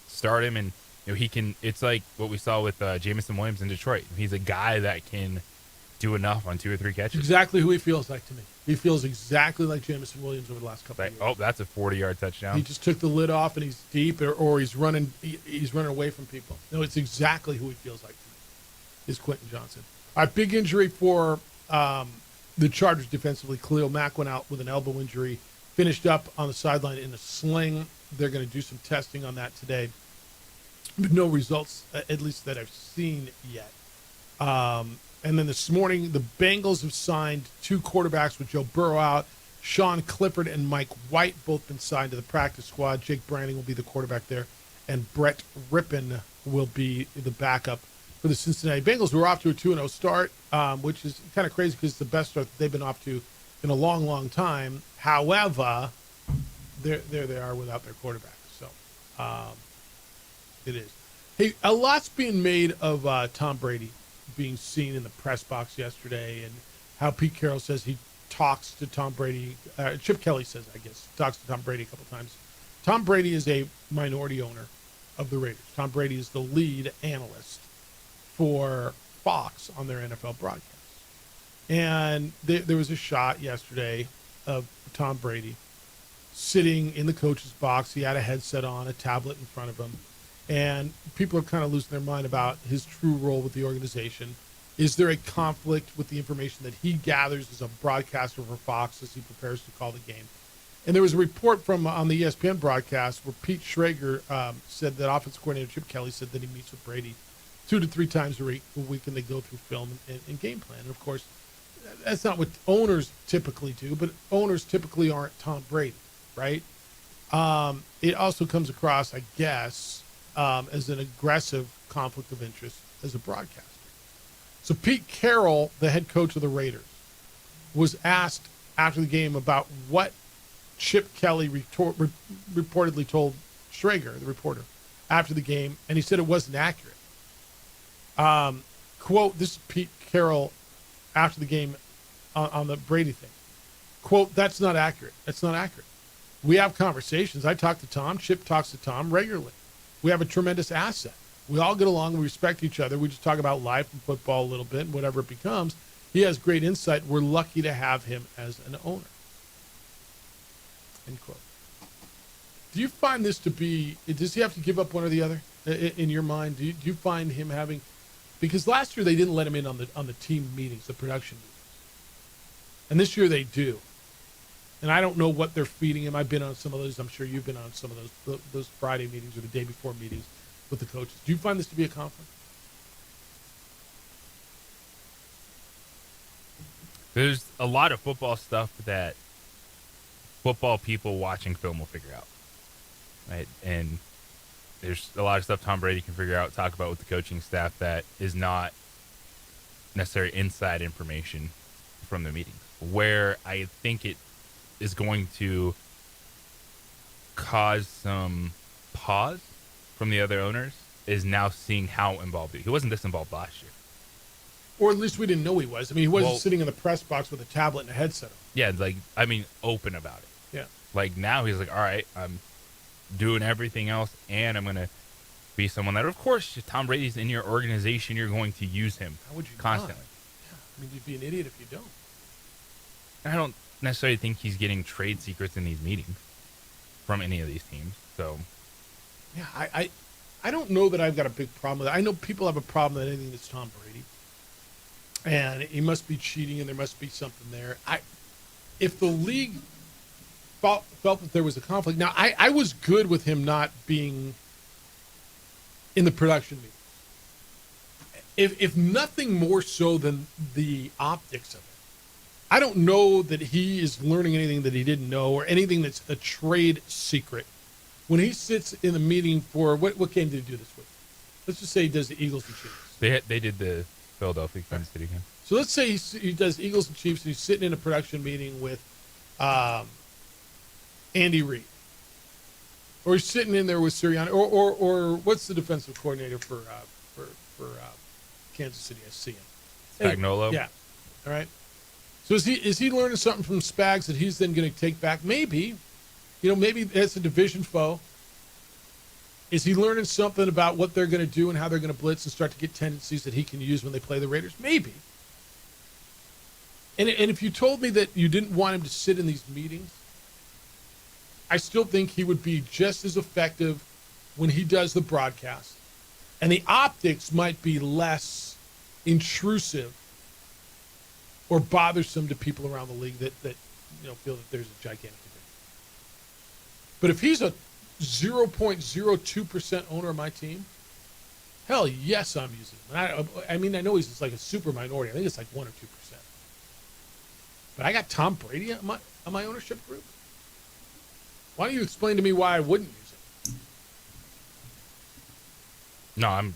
Start him, and he can. It's like what we saw with Jameson Williams in Detroit. He's a guy that can do enough on 2 or 3 catches. Exactly who he feels like to me. He feels exactly like Jameson Williams over the last couple of years. Oh, that's a 40-yard touchdown. He just took the lid off, and he's deep, or he's running. He's running away from people. No, it's exactly who he feels like to me. Is Quentin Johnson. All right, big injury for the Chargers defensively. Khalil Mack went out with an elbow injury, finished up on the sideline in a sling. They're going to do some testing on that today, but no results, at least that I've seen yet. And then this morning, the Bengals have signed 2 quarterbacks with Joe Burrow out. Sean Clifford and Mike White both been signed to the practice squad. Jake Browning will be the quarterback there, and Brett Rippon will be the backup for the Cincinnati Bengals, who are off to a 2-0 start, which is kind of crazy because it's the best start that they've been off to in a long, long time. However, there they are without their quarterback. So it is. Hey, a lot's being made of Tom Brady being seen in the press box yesterday, and how Pete Carroll says he talks to Tom Brady. Chip Kelly says, I guess, talks to Tom Brady a couple times. Tom Brady is a minority owner of the Raiders. Tom Brady is the lead analyst for Fox on their NFL broadcast. And there was a shot yesterday of Tom Brady sitting in the coach's box. He had a headset on, a tablet in front of him. And people are kind of losing their mind about his true role with the organization. Is there a conflict with the information that he gathers as a broadcaster for Fox as he prepares to call the game? And there was a report from on the ESPN broadcast where Pete Schrager said that offensive coordinator Chip Kelly said that he meets with Brady 2 to 3 times a week, and they go through film and game plan. And, of course, that's not what owners typically do, but owners typically aren't Tom Brady, right? It also comes across, I guess, as an aggressive conflict of interest as a broadcaster. So Pete Carroll, the head coach of the Raiders, was asked after the game about what Chip Kelly reportedly told Schrager, the reporter, after the game, and he said it wasn't accurate. Quote, this is Pete Carroll after the game on the Brady thing. Quote, that's not accurate. That's not accurate. We have conversations. I talk to Tom. Chip talks to Tom regularly. We have a tremendous asset. We all get along. We respect each other. We just talk about life and football a little bit and whatever it becomes. He has great insight. We're lucky to have him as an owner. End quote. Do you find this to be, does he have to give up one or the other in your mind? Do you find him having, because last year they didn't let him in on the team meetings, the production meetings. And this year they do. And I don't know what they're feeding him. I've been on some of those. I'm sure you've been on some of those Friday meetings or the day before meetings with the coaches. Do you find this to be a conflict? There's a lot of football stuff that football people watching film will figure out, right? And there's a lot of stuff Tom Brady can figure out, talk about with the coaching staff that is not necessarily inside information from the meetings. Where I think it is going to cause some pause from the other owners is now seeing how involved he wasn't this involved last year. Or at least we didn't know he was. I mean, he wasn't sitting in the press box with a tablet and a headset on. Yeah, open about it. Yeah. Like now he's like, all right, I'm doing everything else and I'm going to be someone that, of course, if Tom Brady's in your organization, you're going to use him How would you constantly. not? Yeah. I mean, you'd be an idiot if you don't. I don't necessarily think he's getting trade secrets in these meetings from any of these teams. So, Yeah, I don't know that I've got a big problem with it. I know people have a problem with anything that's Tom Brady. And he must be cheating and there must be something there. If the league felt that there was a conflict. Now, I was good with him not being in the production meeting. If nothing more so than the optics of it. I don't know that he is learning anything that he didn't know or anything that's a trade secret. When he sits in the meeting for what game did he do this week? Let's just say he does the Eagles and Chiefs. they did the Philadelphia Kansas City game. So let's say he does Eagles and Chiefs, and he's sitting in a production meeting with Andy Reid, or he's sitting in there with Sirianni, or what's the defensive coordinator for Kansas City? I see him. Spagnuolo. Yeah. All right. So is he learning something from Spags that he's then going to take back? Maybe, maybe that's a division foe. Is he learning something about what they're going to do and how they're going to blitz and start to get tendencies that he can use when they play the Raiders? Maybe. And if you told me that you didn't want him to sit in these meetings, I still think he would be just as effective when he does the broadcast. And the optics might be less intrusive or bothersome to people around the league that feel that there's a gigantic difference. But if he's a 0.02% owner of my team, hell yes, I'm using him. I mean, I know he's just like a super minority. I think it's like 1 or 2%. But I got Tom Brady on my ownership group. Why don't you explain to me why I wouldn't use him? No,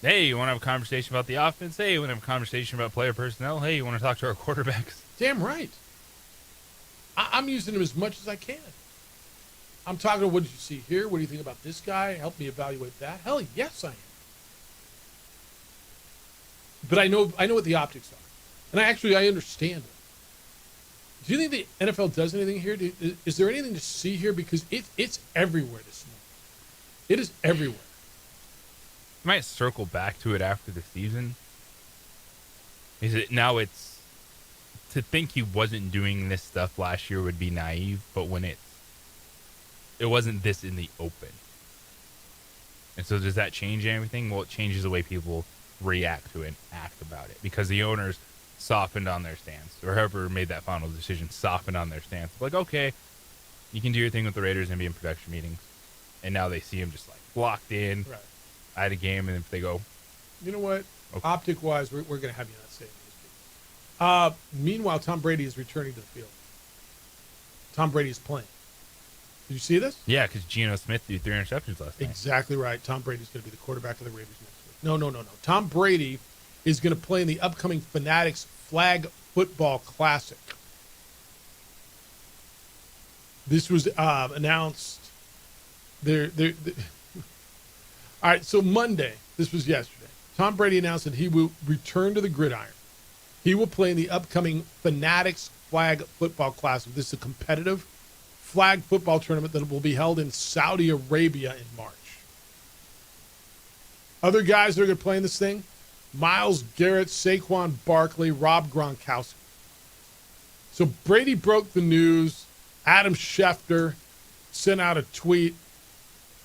hey, you want to have a conversation about the offense? Hey, you want to have a conversation about player personnel? Hey, you want to talk to our quarterbacks? Damn right. I'm using him as much as I can. I'm talking to what did you see here? What do you think about this guy? Help me evaluate that. Hell yes, I am. But I know what the optics are. And I understand it. Do you think the NFL does anything here? Is there anything to see here? Because it's everywhere this morning. It is everywhere. You might circle back to it after the season. It's to think he wasn't doing this stuff last year would be naive, but when it wasn't this in the open. And so does that change anything? Well, it changes the way people react to it and act about it because the owners softened on their stance, or whoever made that final decision softened on their stance. Like, okay, you can do your thing with the Raiders and be in production meetings. And now they see him just like locked in at a game, and if they go, you know what, okay. Optic-wise, we're going to have you not say anything. Meanwhile, Tom Brady is returning to the field. Tom Brady is playing. Did you see this? Yeah, because Geno Smith threw 3 interceptions last night. Exactly right. Tom Brady's going to be the quarterback of the Raiders next week. No. Tom Brady is going to play in the upcoming Fanatics Flag Football Classic. This was announced. All right, so Monday, this was yesterday, Tom Brady announced that he will return to the gridiron. He will play in the upcoming Fanatics Flag Football Classic. This is a competitive flag football tournament that will be held in Saudi Arabia in March. Other guys that are going to play in this thing, Myles Garrett, Saquon Barkley, Rob Gronkowski. So Brady broke the news. Adam Schefter sent out a tweet,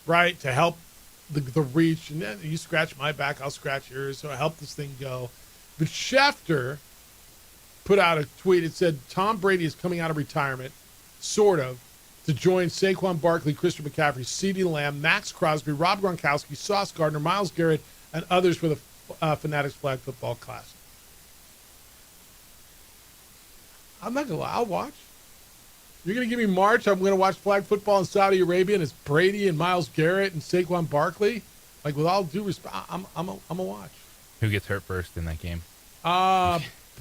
right, to help the reach. And then you scratch my back, I'll scratch yours. So I help this thing go. But Schefter put out a tweet. It said, Tom Brady is coming out of retirement, sort of, to join Saquon Barkley, Christian McCaffrey, CeeDee Lamb, Max Crosby, Rob Gronkowski, Sauce Gardner, Myles Garrett, and others for the Fanatics Flag Football Classic. I'm not going to lie. I'll watch. You're going to give me March. I'm going to watch flag football in Saudi Arabia, and it's Brady and Myles Garrett and Saquon Barkley. Like, with all due respect, I'm a watch. Who gets hurt first in that game?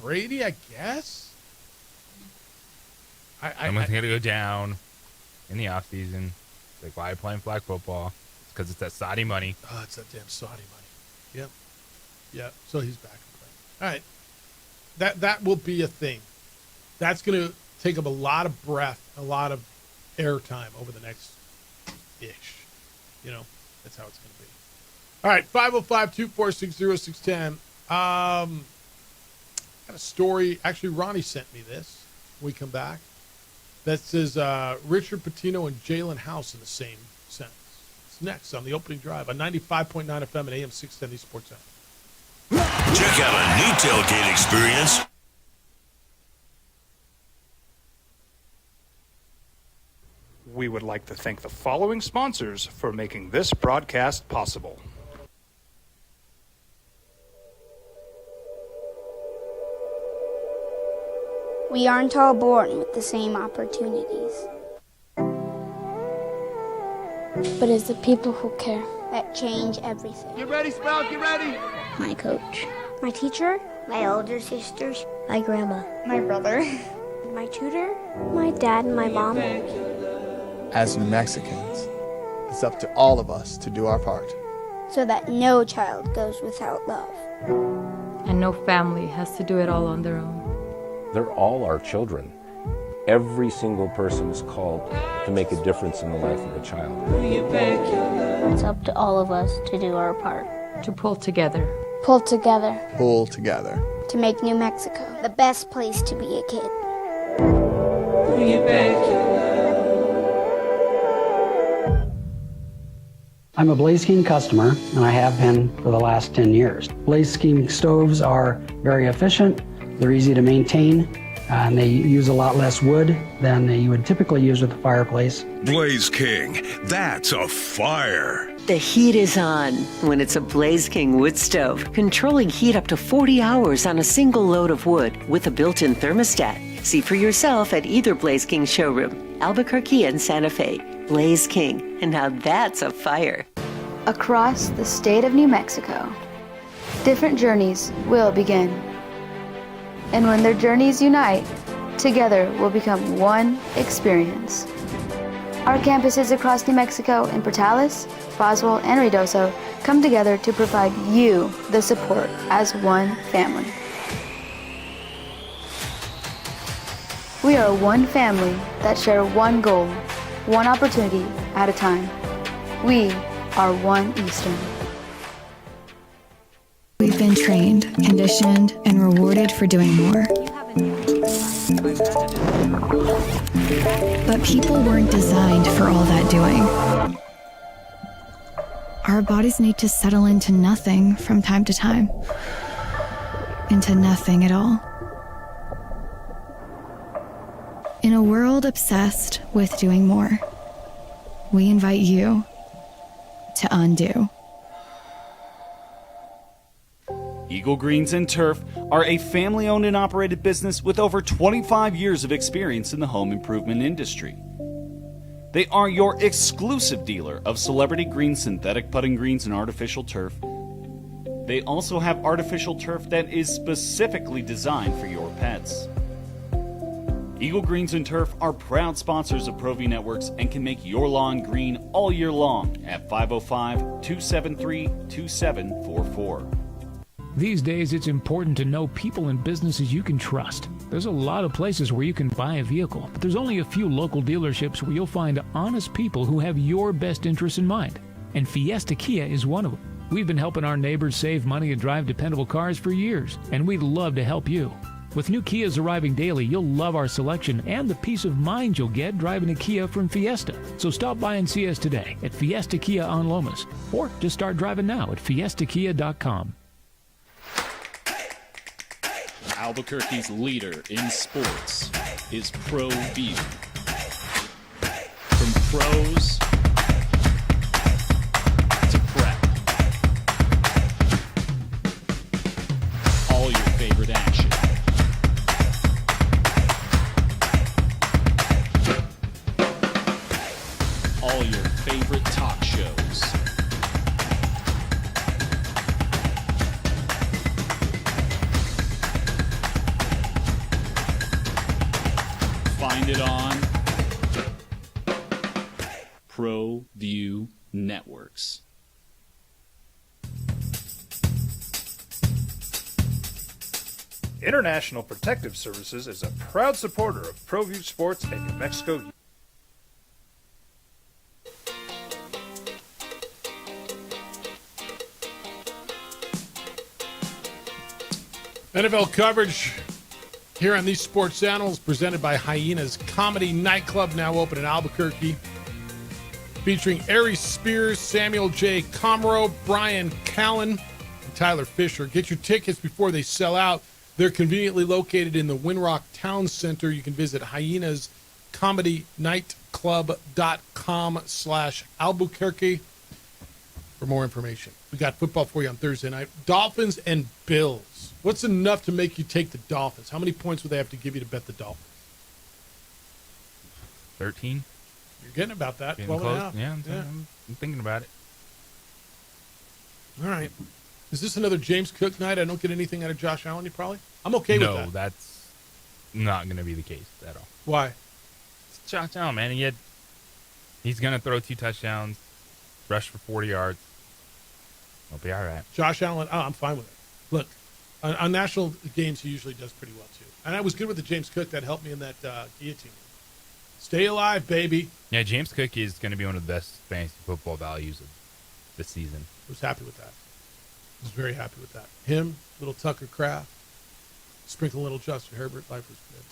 Brady, I guess. I'm going to go down in the offseason. Like, why are you playing flag football? It's because it's that Saudi money. Oh, it's that damn Saudi money. Yep. Yeah, so he's back and playing. All right. That will be a thing. That's going to take up a lot of breath, a lot of airtime over the next ish. That's how it's going to be. All right, 505-246-0610. Got a story. Actually, Ronnie sent me this when we come back. That says Richard Pitino and Jalen House in the same sentence. It's next on the opening drive on 95.9 FM and AM 610 Sports Center. Check out a new tailgate experience. We would like to thank the following sponsors for making this broadcast possible. We aren't all born with the same opportunities. But it's the people who care that change everything. Get ready, Sprout, get ready! My coach. My teacher. My older sisters. My grandma. My brother. My tutor. My dad and my mom. As New Mexicans, it's up to all of us to do our part. So that no child goes without love. And no family has to do it all on their own. They're all our children. Every single person is called to make a difference in the life of a child. It's up to all of us to do our part. To pull together. Pull together. Pull together. To make New Mexico the best place to be a kid. I'm a Blaze King customer, and I have been for the last 10 years. Blaze King stoves are very efficient, they're easy to maintain, and they use a lot less wood than you would typically use with a fireplace. Blaze King, that's a fire. The heat is on when it's a Blaze King wood stove, controlling heat up to 40 hours on a single load of wood with a built-in thermostat. See for yourself at either Blaze King showroom, Albuquerque and Santa Fe. Blaze King, and now that's a fire. Across the state of New Mexico, different journeys will begin. And when their journeys unite, together will become one experience. Our campuses across New Mexico in Portales, Boswell, and Ruidoso come together to provide you the support as one family. We are one family that share one goal, one opportunity at a time. We are One Eastern. We've been trained, conditioned, and rewarded for doing more. But people weren't designed for all that doing. Our bodies need to settle into nothing from time to time. Into nothing at all. In a world obsessed with doing more, we invite you to undo. Eagle Greens and Turf are a family-owned and operated business with over 25 years of experience in the home improvement industry. They are your exclusive dealer of Celebrity Green synthetic putting greens and artificial turf. They also have artificial turf that is specifically designed for your pets. Eagle Greens and Turf are proud sponsors of ProView Networks and can make your lawn green all year long at 505-273-2744. These days, it's important to know people and businesses you can trust. There's a lot of places where you can buy a vehicle, but there's only a few local dealerships where you'll find honest people who have your best interests in mind. And Fiesta Kia is one of them. We've been helping our neighbors save money and drive dependable cars for years, and we'd love to help you. With new Kias arriving daily, you'll love our selection and the peace of mind you'll get driving a Kia from Fiesta. So stop by and see us today at Fiesta Kia on Lomas, or just start driving now at fiestakia.com. Albuquerque's leader in sports is ProView. From pros to prep, all your favorite action. All your favorite talk shows. Find it on ProView Networks. International Protective Services is a proud supporter of ProView Sports and New Mexico. NFL coverage here on these Sports Animals presented by Hyenas Comedy Nightclub, now open in Albuquerque. Featuring Aries Spears, Samuel J. Comro, Brian Callen, and Tyler Fisher. Get your tickets before they sell out. They're conveniently located in the Winrock Town Center. You can visit hyenascomedynightclub.com/Albuquerque for more information. We got football for you on Thursday night. Dolphins and Bills. What's enough to make you take the Dolphins? How many points would they have to give you to bet the Dolphins? 13. You're getting about that. Getting 12 and a close. half. Yeah, I'm thinking about it. All right. Is this another James Cook night? I don't get anything out of Josh Allen, probably? I'm okay with that. No, that's not going to be the case at all. Why? It's Josh Allen, man. He's going to throw 2 touchdowns, rush for 40 yards. He'll be all right. Josh Allen, I'm fine with it. Look, on national games, he usually does pretty well, too. And I was good with the James Cook. That helped me in that guillotine. Stay alive, baby. Yeah, James Cook is going to be one of the best fantasy football values of the season. I was happy with that. I was very happy with that. Him, little Tucker Kraft, sprinkle a little Justin Herbert. Life was good.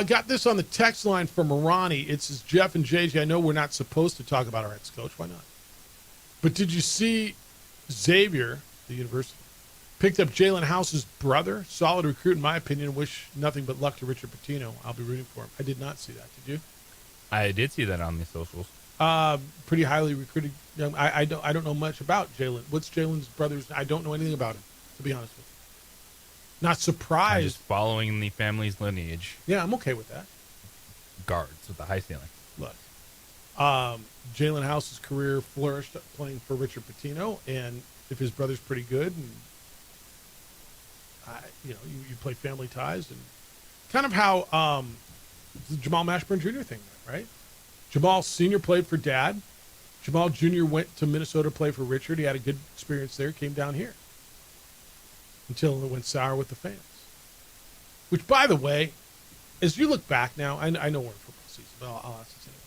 Got this on the text line from Ronnie. It says, Jeff and JJ, I know we're not supposed to talk about our ex-coach. Why not? But did you see Xavier, the university, picked up Jalen House's brother? Solid recruit, in my opinion. Wish nothing but luck to Richard Pitino. I'll be rooting for him. I did not see that. Did you? I did see that on the socials. Pretty highly recruited. I don't know much about Jalen. What's Jalen's brother's? I don't know anything about him, to be honest with you. Not surprised. I'm just following the family's lineage. Yeah, I'm okay with that. Guards with the high ceiling. Look, Jalen House's career flourished playing for Richard Pitino, and if his brother's pretty good, and you play family ties, and kind of how the Jamal Mashburn Jr. thing, right? Jamal Sr. played for Dad. Jamal Jr. went to Minnesota to play for Richard. He had a good experience there. Came down here until it went sour with the fans. Which, by the way, as you look back now, I know we're in football season, but I'll ask this anyway.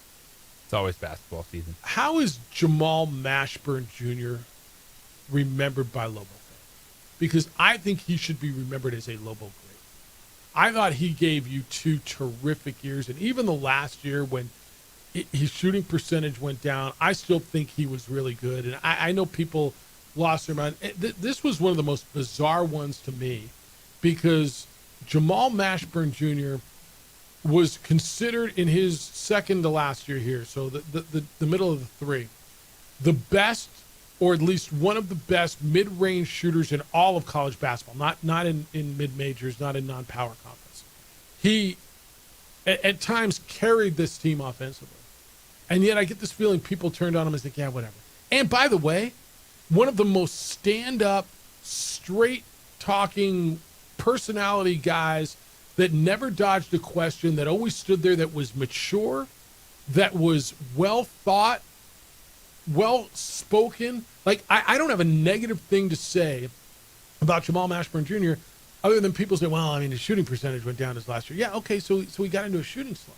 It's always basketball season. How is Jamal Mashburn Jr. remembered by Lobo fans? Because I think he should be remembered as a Lobo great. I thought he gave you 2 terrific years, and even the last year when his shooting percentage went down, I still think he was really good. And I know people lost their mind. This was one of the most bizarre ones to me because Jamal Mashburn Jr. was considered in his second to last year here, so the middle of the 3, the best, or at least one of the best mid-range shooters in all of college basketball, not in mid-majors, not in non-power conference. He, at times, carried this team offensively. And yet I get this feeling people turned on him and think, yeah, whatever. And by the way, one of the most stand-up, straight-talking personality guys that never dodged a question, that always stood there, that was mature, that was well-thought, well-spoken. Like, I don't have a negative thing to say about Jamal Mashburn Jr. other than people say, well, I mean, his shooting percentage went down his last year. Yeah, okay, so he got into a shooting slump.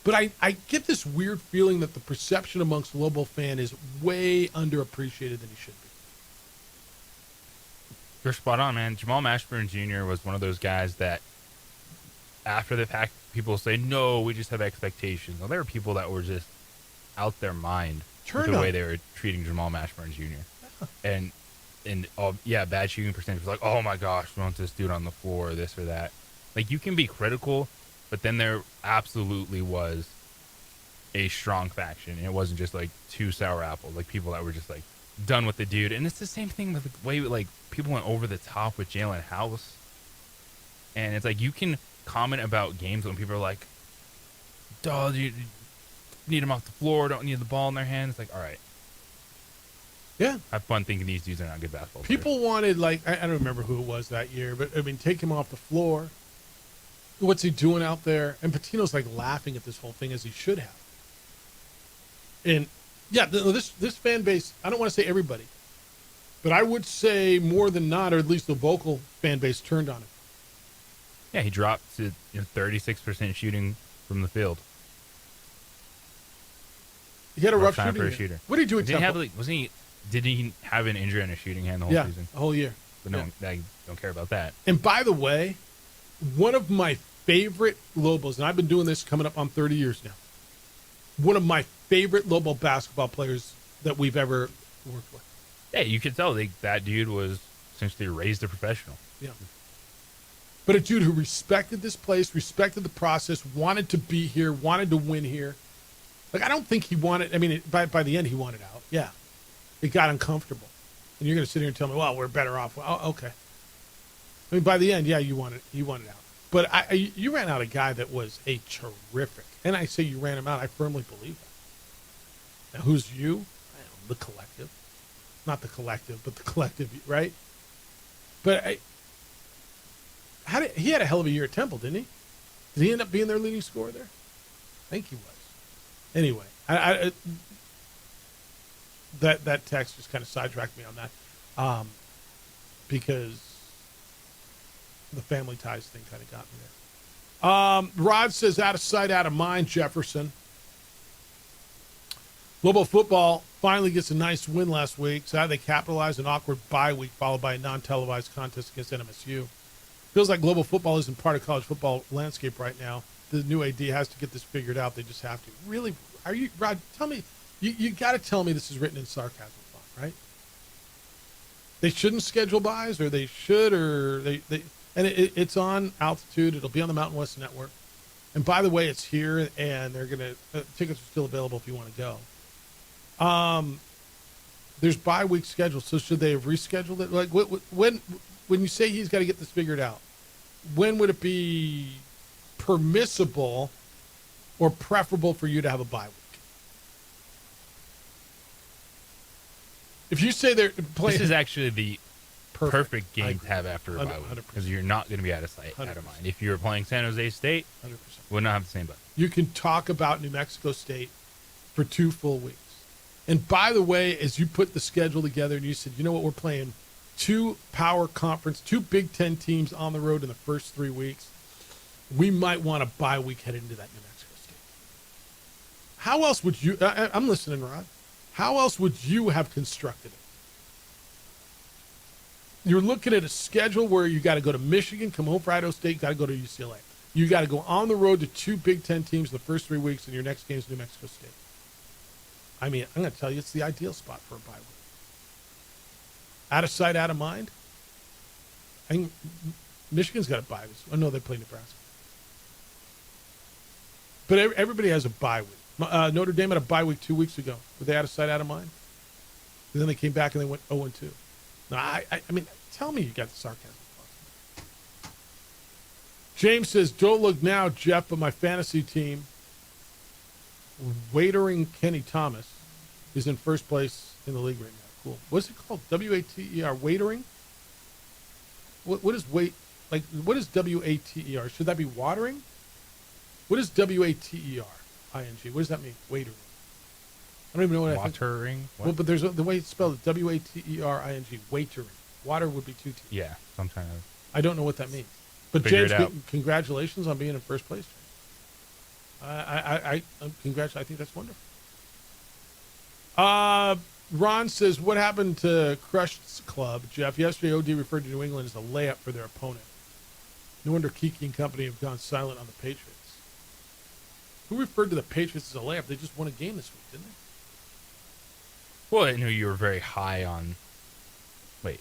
But I get this weird feeling that the perception amongst Lobo fan is way underappreciated than he should be. You're spot on, man. Jamal Mashburn Jr. was one of those guys that after the fact, people say, no, we just have expectations. Well, there were people that were just out their mind with the way they were treating Jamal Mashburn Jr. And bad shooting percentage was like, oh my gosh, we want this dude on the floor, this or that. Like, you can be critical, but then there absolutely was a strong faction. It wasn't just like 2 sour apples, like people that were just like done with the dude. And it's the same thing with the way like people went over the top with Jalen House. And it's like you can comment about games when people are like, "Dog, you need them off the floor, don't need the ball in their hands." It's like, all right. Yeah. Have fun thinking these dudes are not good basketball players. People wanted, like, I don't remember who it was that year, but I mean, take him off the floor. What's he doing out there? And Patino's like laughing at this whole thing, as he should have. And yeah, this fan base, I don't want to say everybody, but I would say more than not, or at least the vocal fan base turned on him. Yeah, he dropped to 36% shooting from the field. He had a rough time shooting for a year. shooter. What did he do at Temple? Did he have an injury on his shooting hand the whole season? The whole year. but I don't care about that. And by the way, one of my favorite Lobos, and I've been doing this coming up on 30 years now, one of my favorite Lobo basketball players that we've ever worked with. Yeah, you could tell that dude was essentially raised a professional. Yeah. But a dude who respected this place, respected the process, wanted to be here, wanted to win here. Like, I don't think he wanted, I mean, by the end, he wanted out. Yeah. It got uncomfortable. And you're going to sit here and tell me, well, we're better off. Well, okay. I mean, by the end, yeah, you wanted out. But you ran out a guy that was a terrific. And I say you ran him out. I firmly believe that. Now, who's you? I don't know, the collective. Not the collective, but the collective, right? But he had a hell of a year at Temple, didn't he? Did he end up being their leading scorer there? I think he was. Anyway, that text just kind of sidetracked me on that, because the family ties thing kind of got me there. Rod says, out of sight, out of mind, Jefferson. Lobo football finally gets a nice win last week. So how they capitalized an awkward bye week followed by a non-televised contest against NMSU. Feels like global football isn't part of college football landscape right now. The new AD has to get this figured out. They just have to. Really, are you, Rod? Tell me, you got to tell me this is written in sarcasm, right? They shouldn't schedule buys, or they should, or they and it's on Altitude. It'll be on the Mountain West Network. And by the way, it's here, and they're gonna tickets are still available if you want to go. There's bye week scheduled, so should they have rescheduled it? Like, when you say he's got to get this figured out, when would it be permissible or preferable for you to have a bye week? If you say they're playing, this is actually the perfect game to have after a bye week, because you're not going to be out of sight, 100%. Out of mind. If you were playing San Jose State, 100%. Would not have the same bye. You can talk about New Mexico State for 2 full weeks. And by the way, as you put the schedule together and you said, you know what, we're playing 2 power conference, 2 Big Ten teams on the road in the first 3 weeks, we might want a bye week headed into that New Mexico State. How else would you, I'm listening, Rod, how else would you have constructed it? You're looking at a schedule where you got to go to Michigan, come home for Idaho State, got to go to UCLA. You got to go on the road to 2 Big Ten teams the first 3 weeks, and your next game is New Mexico State. I mean, I'm going to tell you, it's the ideal spot for a bye week. Out of sight, out of mind. I think Michigan's got a bye this. Oh no, they play Nebraska. But everybody has a bye week. Notre Dame had a bye week 2 weeks ago. Were they out of sight, out of mind? And then they came back and they went 0-2. No, I mean, tell me you got the sarcasm. James says, don't look now, Jeff, but my fantasy team, Waitering Kenny Thomas, is in first place in the league right now. Cool. What's it called? W-A-T-E-R. Waitering? What is wait? Like, what is W-A-T-E-R? Should that be watering? What is W-A-T-E-R-I-N-G? What does that mean? Waitering. I don't even know what I think. Watering? Well, but there's the way it's spelled, W-A-T-E-R-I-G. Waitering. Water would be 2 T's. Yeah, sometimes. I don't know what that means. But James, congratulations on being in first place. I congratulate. I think that's wonderful. Ron says, what happened to Crush's club, Jeff? Yesterday, OD referred to New England as a layup for their opponent. No wonder Kiki and company have gone silent on the Patriots. Who referred to the Patriots as a layup? They just won a game this week, didn't they? Well, I knew you were very high on. Wait.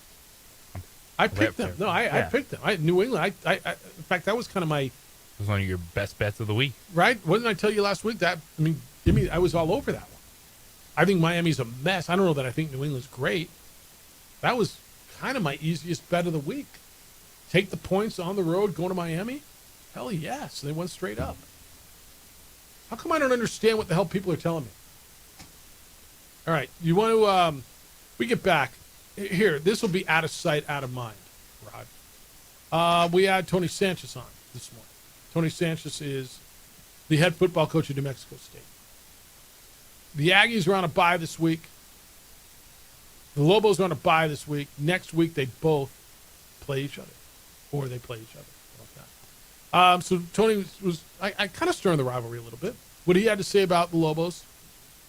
I picked them. No, I picked them. New England. In fact, that was kind of my. It was one of your best bets of the week. Right? What didn't I tell you last week? I was all over that one. I think Miami's a mess. I don't know that I think New England's great. That was kind of my easiest bet of the week. Take the points on the road, going to Miami? Hell yes. They went straight up. How come I don't understand what the hell people are telling me? All right. You want to, we get back. Here, this will be out of sight, out of mind, Rod. We had Tony Sanchez on this morning. Tony Sanchez is the head football coach of New Mexico State. The Aggies are on a bye this week. The Lobos are on a bye this week. Next week, they both play each other. Or they play each other. Like that. So Tony was, I kind of stirring the rivalry a little bit. What he had to say about the Lobos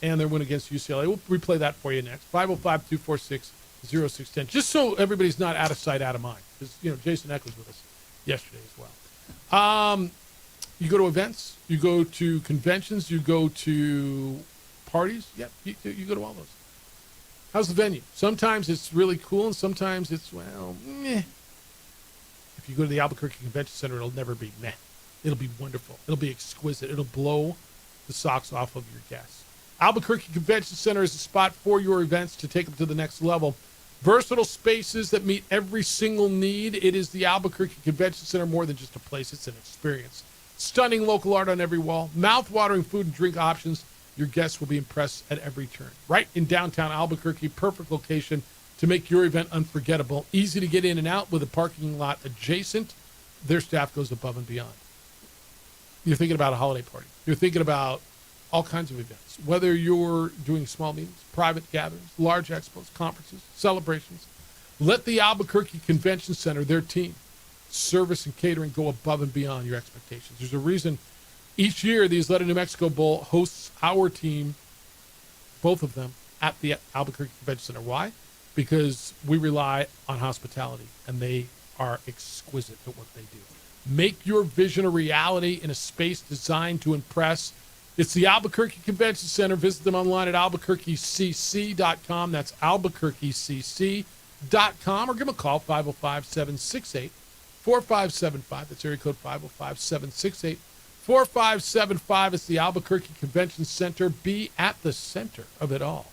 and their win against UCLA. We'll replay that for you next. 505-246-9230. 0610. Just so everybody's not out of sight, out of mind. Because, Jason Eck was with us yesterday as well. You go to events, you go to conventions, you go to parties. Yep, you go to all those. How's the venue? Sometimes it's really cool, and sometimes it's, meh. If you go to the Albuquerque Convention Center, it'll never be meh. It'll be wonderful. It'll be exquisite. It'll blow the socks off of your guests. Albuquerque Convention Center is a spot for your events to take them to the next level. Versatile spaces that meet every single need. It is the Albuquerque Convention Center, more than just a place. It's an experience. Stunning local art on every wall. Mouth-watering food and drink options. Your guests will be impressed at every turn. Right in downtown Albuquerque, perfect location to make your event unforgettable. Easy to get in and out with a parking lot adjacent. Their staff goes above and beyond. You're thinking about a holiday party. You're thinking about all kinds of events, whether you're doing small meetings, private gatherings, large expos, conferences, celebrations. Let the Albuquerque Convention Center, their team, service and catering go above and beyond your expectations. There's a reason each year the Isleta New Mexico Bowl hosts our team, both of them, at the Albuquerque Convention Center. Why? Because we rely on hospitality, and they are exquisite at what they do. Make your vision a reality in a space designed to impress. It's the Albuquerque Convention Center. Visit them online at albuquerquecc.com. That's albuquerquecc.com, or give them a call, 505-768-4575. That's area code 505-768-4575. It's the Albuquerque Convention Center. Be at the center of it all.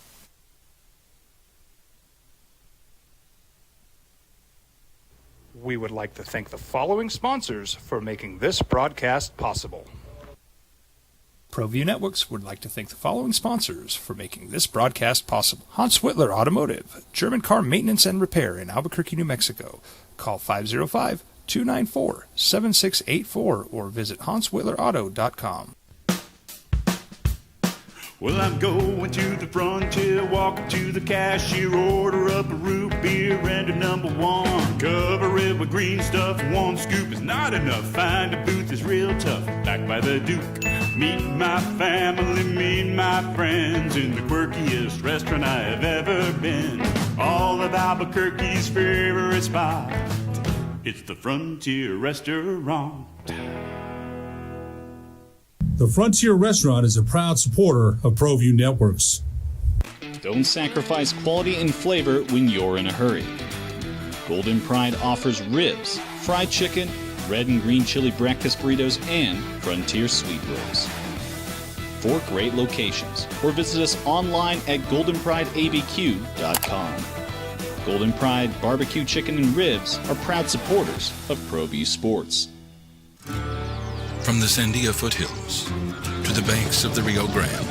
We would like to thank the following sponsors for making this broadcast possible. ProView Networks would like to thank the following sponsors for making this broadcast possible. Hans Whitler Automotive, German car maintenance and repair in Albuquerque, New Mexico. Call 505-294-7684 or visit hanswhitlerauto.com. Well, I'm going to the frontier, walk up to the cashier, order up a root beer and a number one. Cover it with green stuff, one scoop is not enough. Find a booth is real tough, back by the Duke. Meet my family, meet my friends in the quirkiest restaurant I have ever been. All of Albuquerque's favorite spot, it's the Frontier Restaurant. The Frontier Restaurant is a proud supporter of ProView Networks. Don't sacrifice quality and flavor when you're in a hurry. Golden Pride offers ribs, fried chicken, red and green chili breakfast burritos, and Frontier sweet rolls. 4 great locations, or visit us online at goldenprideabq.com. Golden Pride barbecue chicken and ribs are proud supporters of ProView Sports. From the Sandia foothills to the banks of the Rio Grande,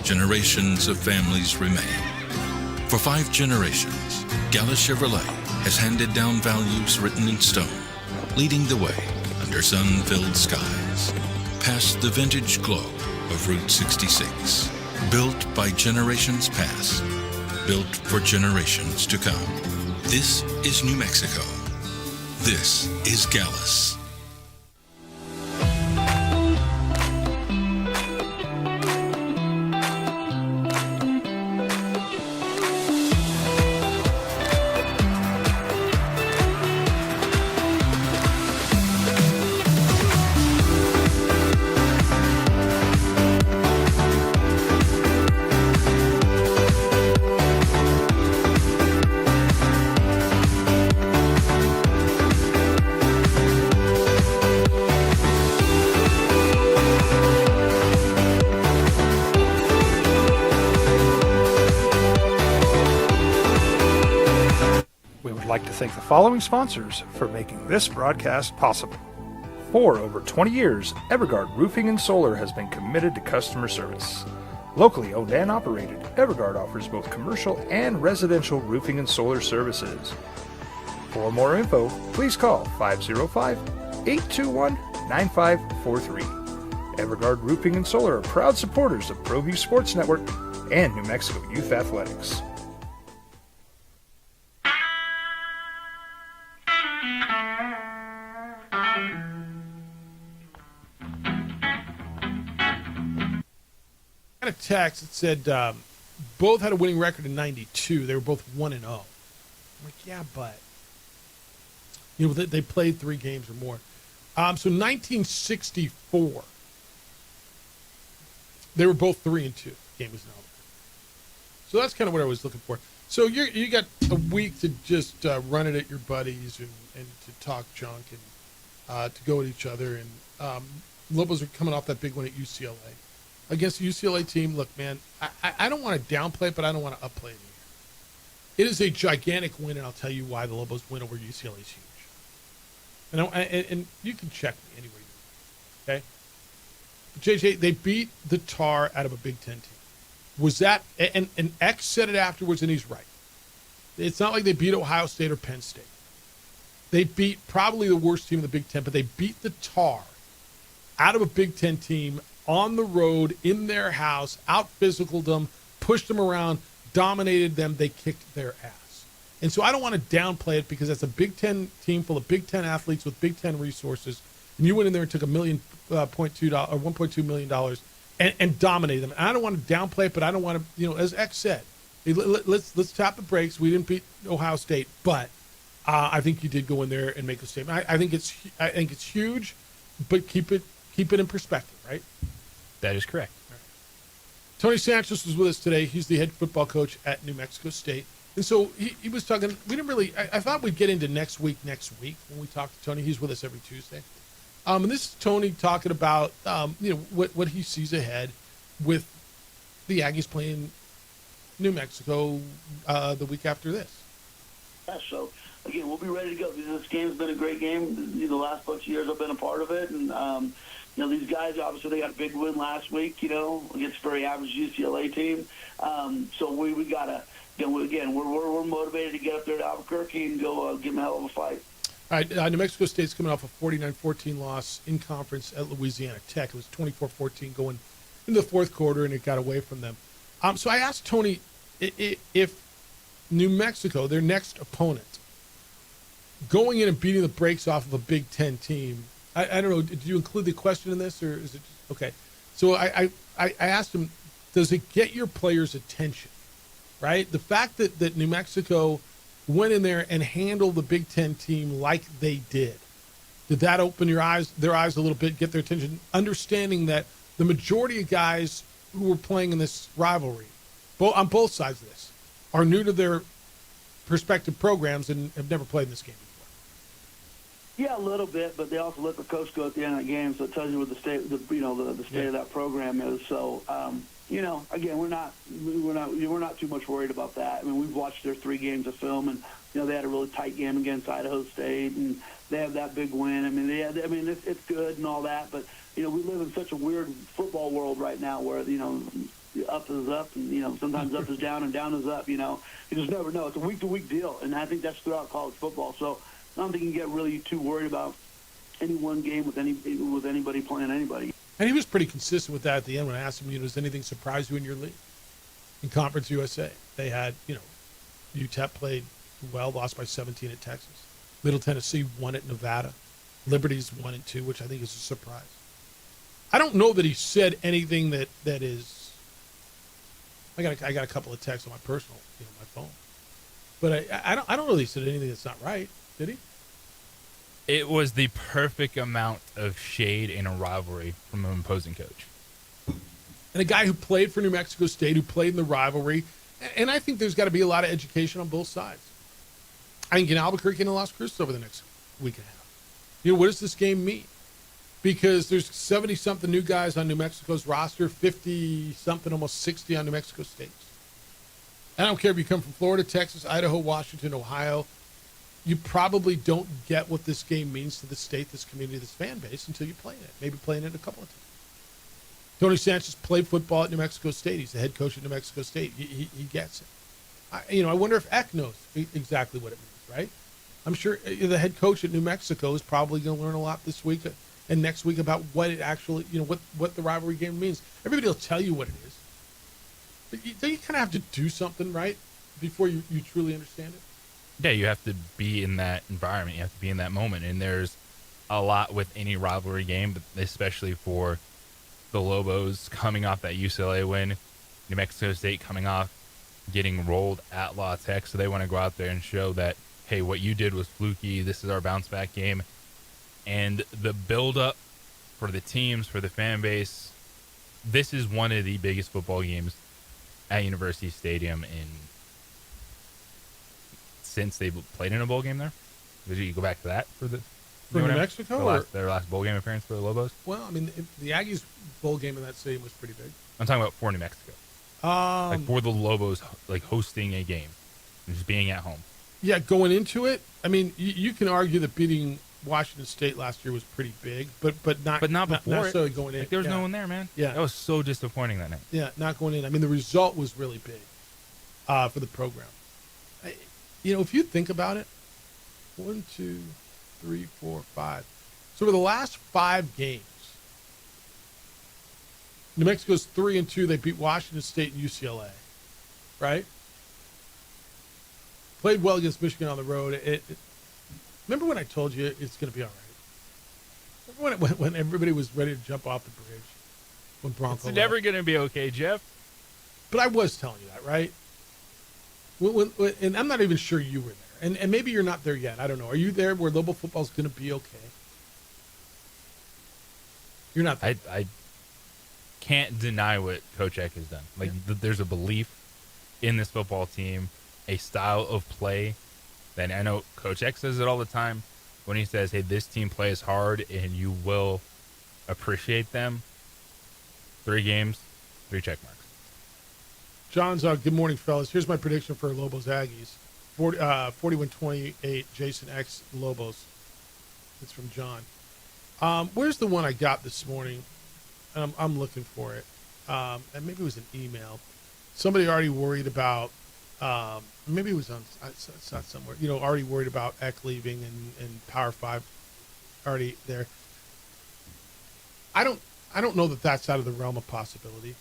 generations of families remain. For 5 generations, Gala Chevrolet has handed down values written in stone, leading the way under sun-filled skies, past the vintage glow of Route 66. Built by generations past, built for generations to come. This is New Mexico. This is Gallus. Thank the following sponsors for making this broadcast possible. For over 20 years, Evergard Roofing and Solar has been committed to customer service. Locally owned and operated, Evergard offers both commercial and residential roofing and solar services. For more info, please call 505-821-9543. Evergard Roofing and Solar are proud supporters of ProView Sports Network and New Mexico Youth Athletics. A text that said both had a winning record in '92. They were both 1-0. I'm like, yeah, but they played 3 games or more. So 1964, they were both 3-2. Game was in Albuquerque. So that's kind of what I was looking for. So you got a week to just run it at your buddies and to talk junk and to go at each other. And Lobos are coming off that big win at UCLA. Against the UCLA team, look, man, I don't want to downplay it, but I don't want to upplay it either. It is a gigantic win, and I'll tell you why the Lobos win over UCLA is huge. And you can check me anywhere you want, okay? JJ, they beat the tar out of a Big Ten team. Was that, and X said it afterwards, and he's right. It's not like they beat Ohio State or Penn State. They beat probably the worst team in the Big Ten, but they beat the tar out of a Big Ten team on the road, in their house, out-physicaled them, pushed them around, dominated them. They kicked their ass. And so I don't want to downplay it because that's a Big Ten team full of Big Ten athletes with Big Ten resources. And you went in there and took $1.2 million and dominated them. And I don't want to downplay it, but I don't want to, as X said, let's tap the brakes. We didn't beat Ohio State, but I think you did go in there and make a statement. I think it's huge, but keep it in perspective, right? That is correct. Right. Tony Sanchez was with us today. He's the head football coach at New Mexico State. And so he was talking, we didn't really, I thought we'd get into next week when we talk to Tony. He's with us every Tuesday. And this is Tony talking about, what he sees ahead with the Aggies playing New Mexico the week after this. Yeah, so, again, we'll be ready to go. This game's been a great game. The last bunch of years I've been a part of it. And, these guys, obviously, they got a big win last week, against a very average UCLA team. So we got to, again, we're motivated to get up there to Albuquerque and go give them a hell of a fight. All right, New Mexico State's coming off a 49-14 loss in conference at Louisiana Tech. It was 24-14 going into the fourth quarter, and it got away from them. So I asked Tony if New Mexico, their next opponent, going in and beating the brakes off of a Big Ten team, I don't know, did you include the question in this, or is it just, okay? So I asked him, does it get your players' attention, right? The fact that New Mexico went in there and handled the Big Ten team like they did that open their eyes a little bit, get their attention, understanding that the majority of guys who were playing in this rivalry, on both sides of this, are new to their respective programs and have never played in this game before? Yeah, a little bit, but they also let the coach go at the end of the game, so it tells you what the state, the state of that program is. So, again, we're not too much worried about that. I mean, we've watched their 3 games of film, and they had a really tight game against Idaho State, and they have that big win. I mean, it's good and all that, but we live in such a weird football world right now where up is up, and sometimes up is down and down is up. You just never know. It's a week-to-week deal, and I think that's throughout college football. So I don't think you can get really too worried about any one game with anybody playing anybody. And he was pretty consistent with that at the end when I asked him, does anything surprise you in your league? In Conference USA, they had, UTEP played well, lost by 17 at Texas. Middle Tennessee won at Nevada. Liberty's 1-2, which I think is a surprise. I don't know that he said anything that is. I got a couple of texts on my personal, my phone, but I don't know that he said anything that's not right. Did he? It was the perfect amount of shade in a rivalry from an opposing coach. And a guy who played for New Mexico State, who played in the rivalry. And I think there's got to be a lot of education on both sides. I think in Albuquerque and in Las Cruces over the next week and a half. What does this game mean? Because there's 70-something new guys on New Mexico's roster, 50-something, almost 60 on New Mexico State's. I don't care if you come from Florida, Texas, Idaho, Washington, Ohio. You probably don't get what this game means to the state, this community, this fan base until you play in it. Maybe playing it a couple of times. Tony Sanchez played football at New Mexico State. He's the head coach at New Mexico State. He gets it. I wonder if Eck knows exactly what it means, right? I'm sure the head coach at New Mexico is probably going to learn a lot this week and next week about what it actually, what the rivalry game means. Everybody will tell you what it is. But don't you kind of have to do something, right, before you truly understand it? Yeah, you have to be in that environment. You have to be in that moment. And there's a lot with any rivalry game, but especially for the Lobos coming off that UCLA win, New Mexico State coming off getting rolled at La Tech, so they want to go out there and show that, hey, what you did was fluky. This is our bounce back game. And the build-up for the teams, for the fan base, this is one of the biggest football games at University Stadium since they played in a bowl game there. Did you go back to that for New Mexico? Their last bowl game appearance for the Lobos? Well, I mean, the Aggies bowl game in that stadium was pretty big. I'm talking about for New Mexico. Like for the Lobos, like hosting a game and just being at home. Yeah, going into it, I mean, you can argue that beating Washington State last year was pretty big, but not before necessarily going in. Like, there was no one there, man. Yeah, that was so disappointing that night. Yeah, not going in. I mean, the result was really big for the program. If you think about it, 1, 2, 3, 4, 5. So for the last 5 games, New Mexico's 3-2. They beat Washington State and UCLA, right? Played well against Michigan on the road. Remember when I told you it's going to be all right? Remember when everybody was ready to jump off the bridge? When Bronco It's never going to be okay, Jeff. But I was telling you that, right? And I'm not even sure you were there. And maybe you're not there yet. I don't know. Are you there where Lobo football's going to be okay? You're not there. I can't deny what Coach Eck has done. Like, there's a belief in this football team, a style of play that I know Coach Eck says it all the time when he says, hey, this team plays hard and you will appreciate them. 3 games, 3 check marks. John's good morning, fellas. Here's my prediction for Lobos Aggies. 41-28, Jason X Lobos. It's from John. Where's the one I got this morning? I'm looking for it. And maybe it was an email. Somebody already worried about, maybe it was on, it's not somewhere, already worried about Eck leaving and Power 5 already there. I don't know that that's out of the realm of possibility.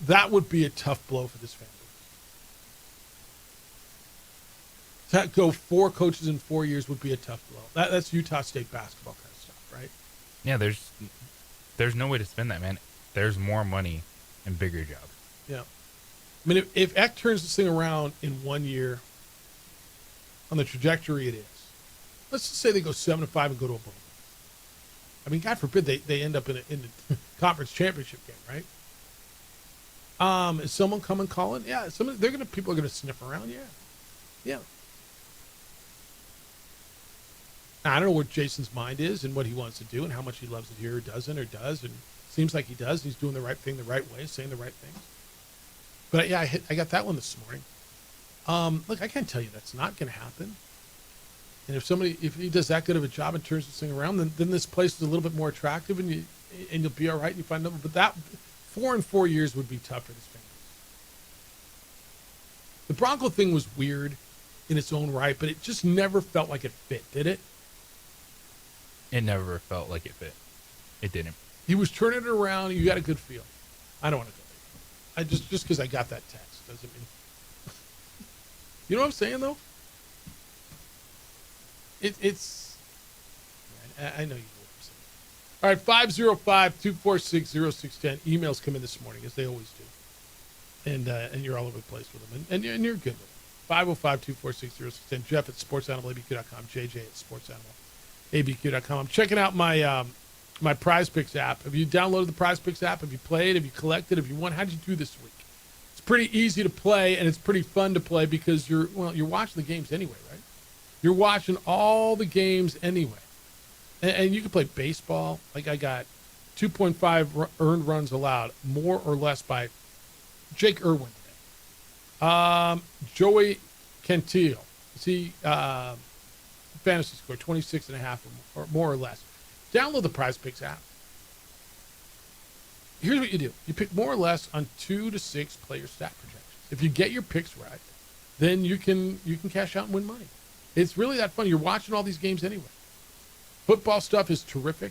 That would be a tough blow for this family. To go 4 coaches in 4 years would be a tough blow. That's Utah State basketball kind of stuff, right? Yeah, there's no way to spend that, man. There's more money and bigger jobs. Yeah. I mean, if Eck turns this thing around in 1 year on the trajectory it is, let's just say they go 7-5 and go to a bowl. I mean, God forbid they end up in the conference championship game, right? Is someone coming calling? Yeah, people are gonna sniff around. Yeah. Now, I don't know what Jason's mind is and what he wants to do and how much he loves it here or doesn't or does, and seems like he does. He's doing the right thing the right way, saying the right things. But yeah, I got that one this morning. Look, I can't tell you that's not going to happen. And if he does that good of a job and turns this thing around, then this place is a little bit more attractive, and you'll be all right and you find another. But that 4 in 4 years would be tough for this family. The Bronco thing was weird in its own right, but it just never felt like it fit, did it? It never felt like it fit. It didn't. He was turning it around. You got a good feel. I don't want to go there. Just because I got that text doesn't mean. You know what I'm saying, though? It's. I know you know what I'm saying. All right, 505-246-0610. Emails come in this morning, as they always do. And you're all over the place with them. And you're good with them. 505-246-0610. Jeff at sportsanimalabq.com. JJ at sportsanimalabq.com. I'm checking out my my Prize Picks app. Have you downloaded the Prize Picks app? Have you played? Have you collected? Have you won? How did you do this week? It's pretty easy to play, and it's pretty fun to play because you're watching the games anyway, right? You're watching all the games anyway. And you can play baseball. Like I got 2.5 earned runs allowed, more or less by Jake Irwin today. Joey Cantillo. See, fantasy score 26.5 or more or less. Download the Prize Picks app. Here's what you do. You pick more or less on 2 to 6 player stat projections. If you get your picks right, then you can cash out and win money. It's really that fun. You're watching all these games anyway. Football stuff is terrific.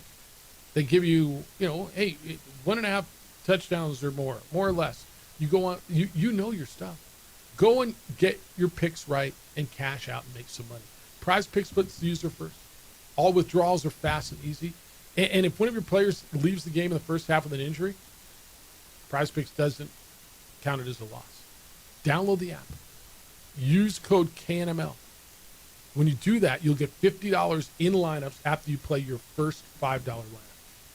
They give you, hey, 1.5 touchdowns or more or less. You go on, you know your stuff. Go and get your picks right and cash out and make some money. Prize Picks puts the user first. All withdrawals are fast and easy. And if one of your players leaves the game in the first half with an injury, Prize Picks doesn't count it as a loss. Download the app. Use code KNML. When you do that, you'll get $50 in lineups after you play your first $5 lineup.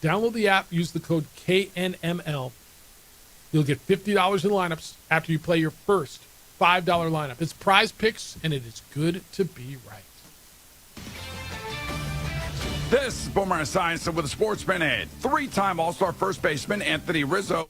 Download the app, use the code KNML. You'll get $50 in lineups after you play your first $5 lineup. It's Prize Picks, and it is good to be right. This is Boomer Esiason with a Sports Minute. Three-time All-Star first baseman Anthony Rizzo.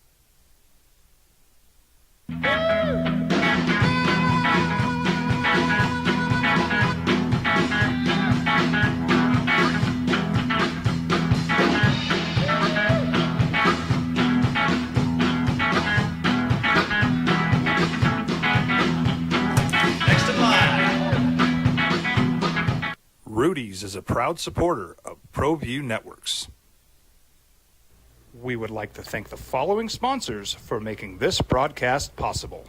Rudy's is a proud supporter of ProView Networks. We would like to thank the following sponsors for making this broadcast possible.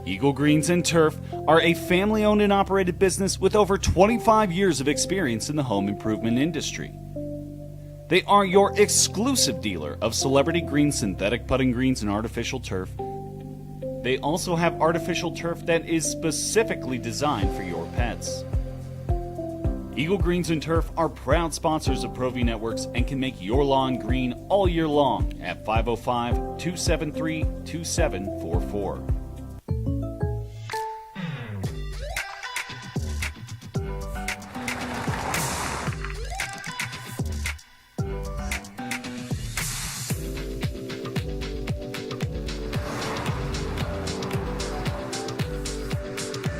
Eagle Greens and Turf are a family-owned and operated business with over 25 years of experience in the home improvement industry. They are your exclusive dealer of celebrity green, synthetic putting greens, and artificial turf. They also have artificial turf that is specifically designed for your pets. Eagle Greens and Turf are proud sponsors of ProView Networks and can make your lawn green all year long at 505-273-2744.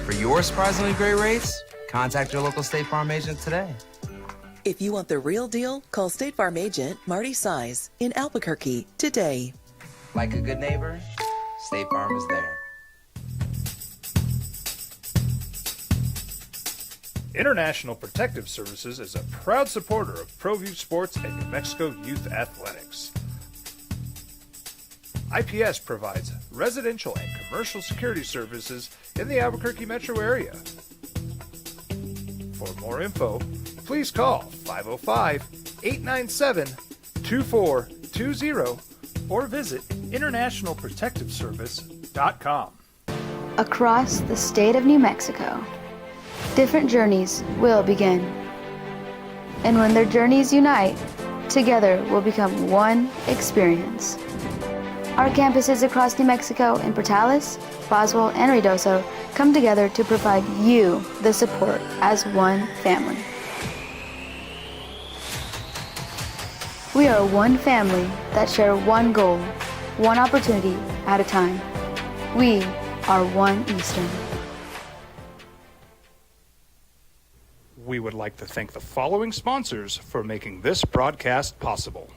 For your surprisingly great rates, contact your local State Farm agent today. If you want the real deal, call State Farm agent Marty Size in Albuquerque today. Like a good neighbor, State Farm is there. International Protective Services is a proud supporter of ProView Sports and New Mexico Youth Athletics. IPS provides residential and commercial security services in the Albuquerque metro area. For more info, please call 505-897-2420 or visit internationalprotectiveservice.com. Across the state of New Mexico, different journeys will begin. And when their journeys unite, together will become one experience. Our campuses across New Mexico in Portales, Boswell, and Ruidoso come together to provide you the support as one family. We are one family that share one goal, one opportunity at a time. We are One Eastern. We would like to thank the following sponsors for making this broadcast possible.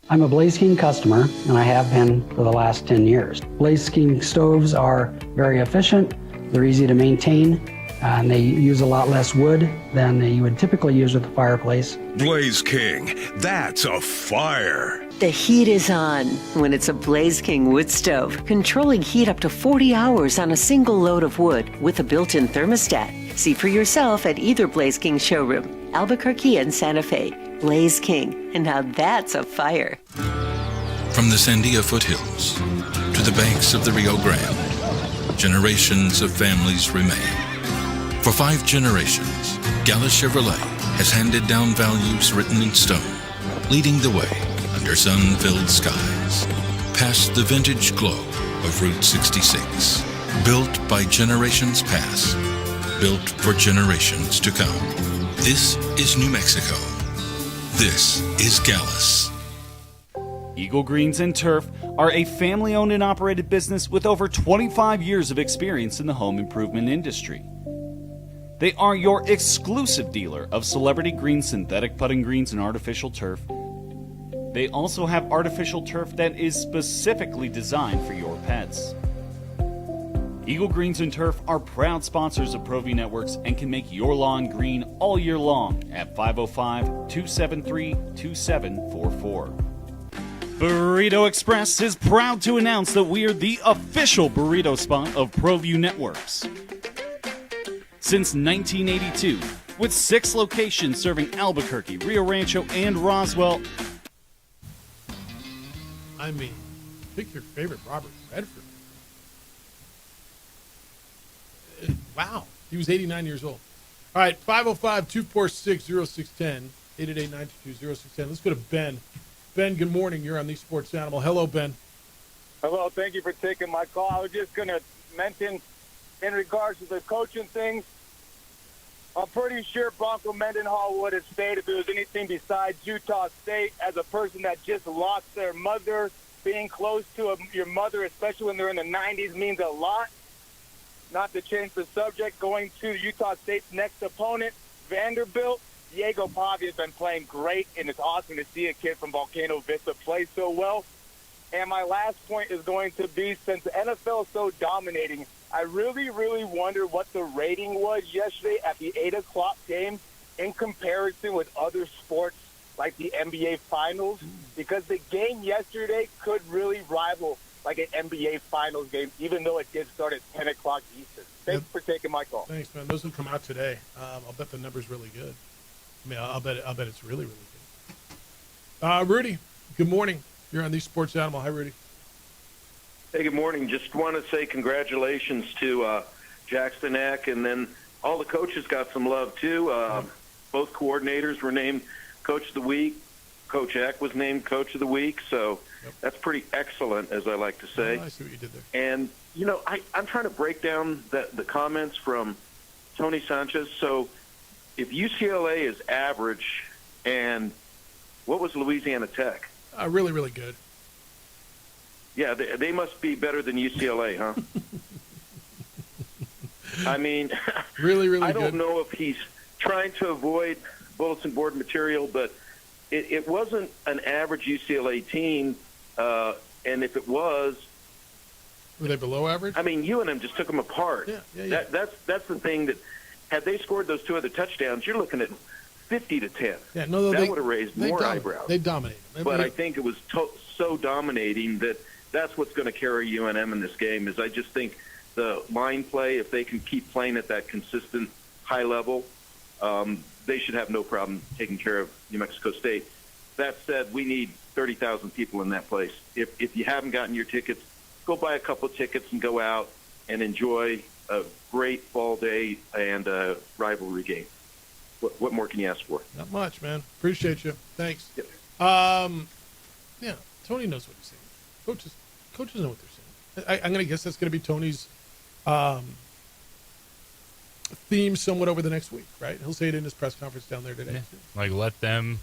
I'm a Blaze King customer, and I have been for the last 10 years. Blaze King stoves are very efficient, they're easy to maintain, and they use a lot less wood than you would typically use with a fireplace. Blaze King, that's a fire. The heat is on when it's a Blaze King wood stove, controlling heat up to 40 hours on a single load of wood with a built-in thermostat. See for yourself at either Blaze King showroom, Albuquerque and Santa Fe. Blaze King, and now that's a fire. From the Sandia foothills to the banks of the Rio Grande, generations of families remain. For 5 generations, Gallus Chevrolet has handed down values written in stone, leading the way under sun-filled skies, past the vintage glow of Route 66. Built by generations past, built for generations to come. This is New Mexico. This is Gallus. Eagle Greens and Turf are a family-owned and operated business with over 25 years of experience in the home improvement industry. They are your exclusive dealer of celebrity green, synthetic putting greens, and artificial turf. They also have artificial turf that is specifically designed for your pets. Eagle Greens and Turf are proud sponsors of ProView Networks and can make your lawn green all year long at 505-273-2744. Burrito Express is proud to announce that we are the official burrito spot of ProView Networks. Since 1982, with 6 locations serving Albuquerque, Rio Rancho, and Roswell. I mean, Pick your favorite Robert Redford. Wow. He was 89 years old. All right, 505-246-0610, 888-922-0610. Let's go to Ben. Ben, good morning. You're on the Sports Animal. Hello, Ben. Hello, thank you for taking my call. I was just going to mention in regards to the coaching things, I'm pretty sure Bronco Mendenhall would have stayed if it was anything besides Utah State. As a person that just lost their mother, being close to your mother, especially when they're in the 90s, means a lot. Not to change the subject, going to Utah State's next opponent, Vanderbilt. Diego Pavia has been playing great, and it's awesome to see a kid from Volcano Vista play so well. And my last point is going to be, since the NFL is so dominating, I really, really wonder what the rating was yesterday at the 8 o'clock game in comparison with other sports like the NBA Finals, because the game yesterday could really rival like an NBA Finals game, even though it did start at 10 o'clock Eastern. Thanks for taking my call. Thanks, man. Those will come out today. I'll bet the number's really good. I mean, I'll bet it's really, really good. Rudy, good morning. You're on the Sports Animal. Hi, Rudy. Hey, good morning. Just want to say congratulations to Jackson Eck, and then all the coaches got some love, too. Both coordinators were named Coach of the Week. Coach Eck was named Coach of the Week, so that's pretty excellent, as I like to say. Oh, I see what you did there. And, you know, I'm trying to break down the comments from Tony Sanchez. So if UCLA is average, and what was Louisiana Tech? Really, really good. Yeah, they must be better than UCLA, huh? I mean, really, really I good. don't know if he's trying to avoid bulletin board material, but it wasn't an average UCLA team, and if it was, were they below average? I mean, UNM just took them apart. Yeah. That's the thing that had they scored those two other touchdowns, you're looking at 50-10. Yeah, no, that would have raised more eyebrows. They dominated. But I think it was so dominating that that's what's going to carry UNM in this game. Is I just think the line play, if they can keep playing at that consistent high level, they should have no problem taking care of New Mexico State. That said, we need 30,000 people in that place. If you haven't gotten your tickets, go buy a couple of tickets and go out and enjoy a great fall day and a rivalry game. What more can you ask for? Not much, man. Appreciate you. Thanks. Yep. Yeah, Tony knows what he's saying. Coaches know what they're saying. I'm going to guess that's going to be Tony's theme somewhat over the next week, right? He'll say it in his press conference down there today. Yeah. Like, let them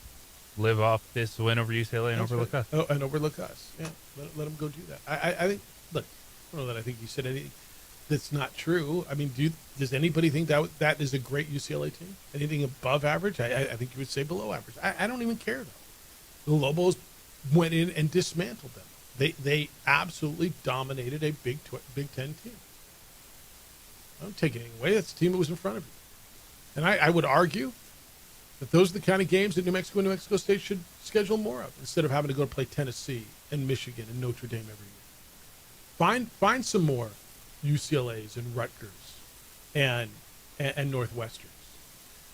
live off this win over UCLA and overlook us. Oh, and overlook us. Yeah, let them go do that. I think, look, I don't know that I think you said anything that's not true. I mean, does anybody think that is a great UCLA team? Anything above average? I think you would say below average. I don't even care, though. The Lobos went in and dismantled them. They absolutely dominated a Big Ten team. I don't take anything away. That's the team that was in front of you. And I would argue that those are the kind of games that New Mexico and New Mexico State should schedule more of, instead of having to go to play Tennessee and Michigan and Notre Dame every year. Find some more UCLAs and Rutgers and Northwesterns.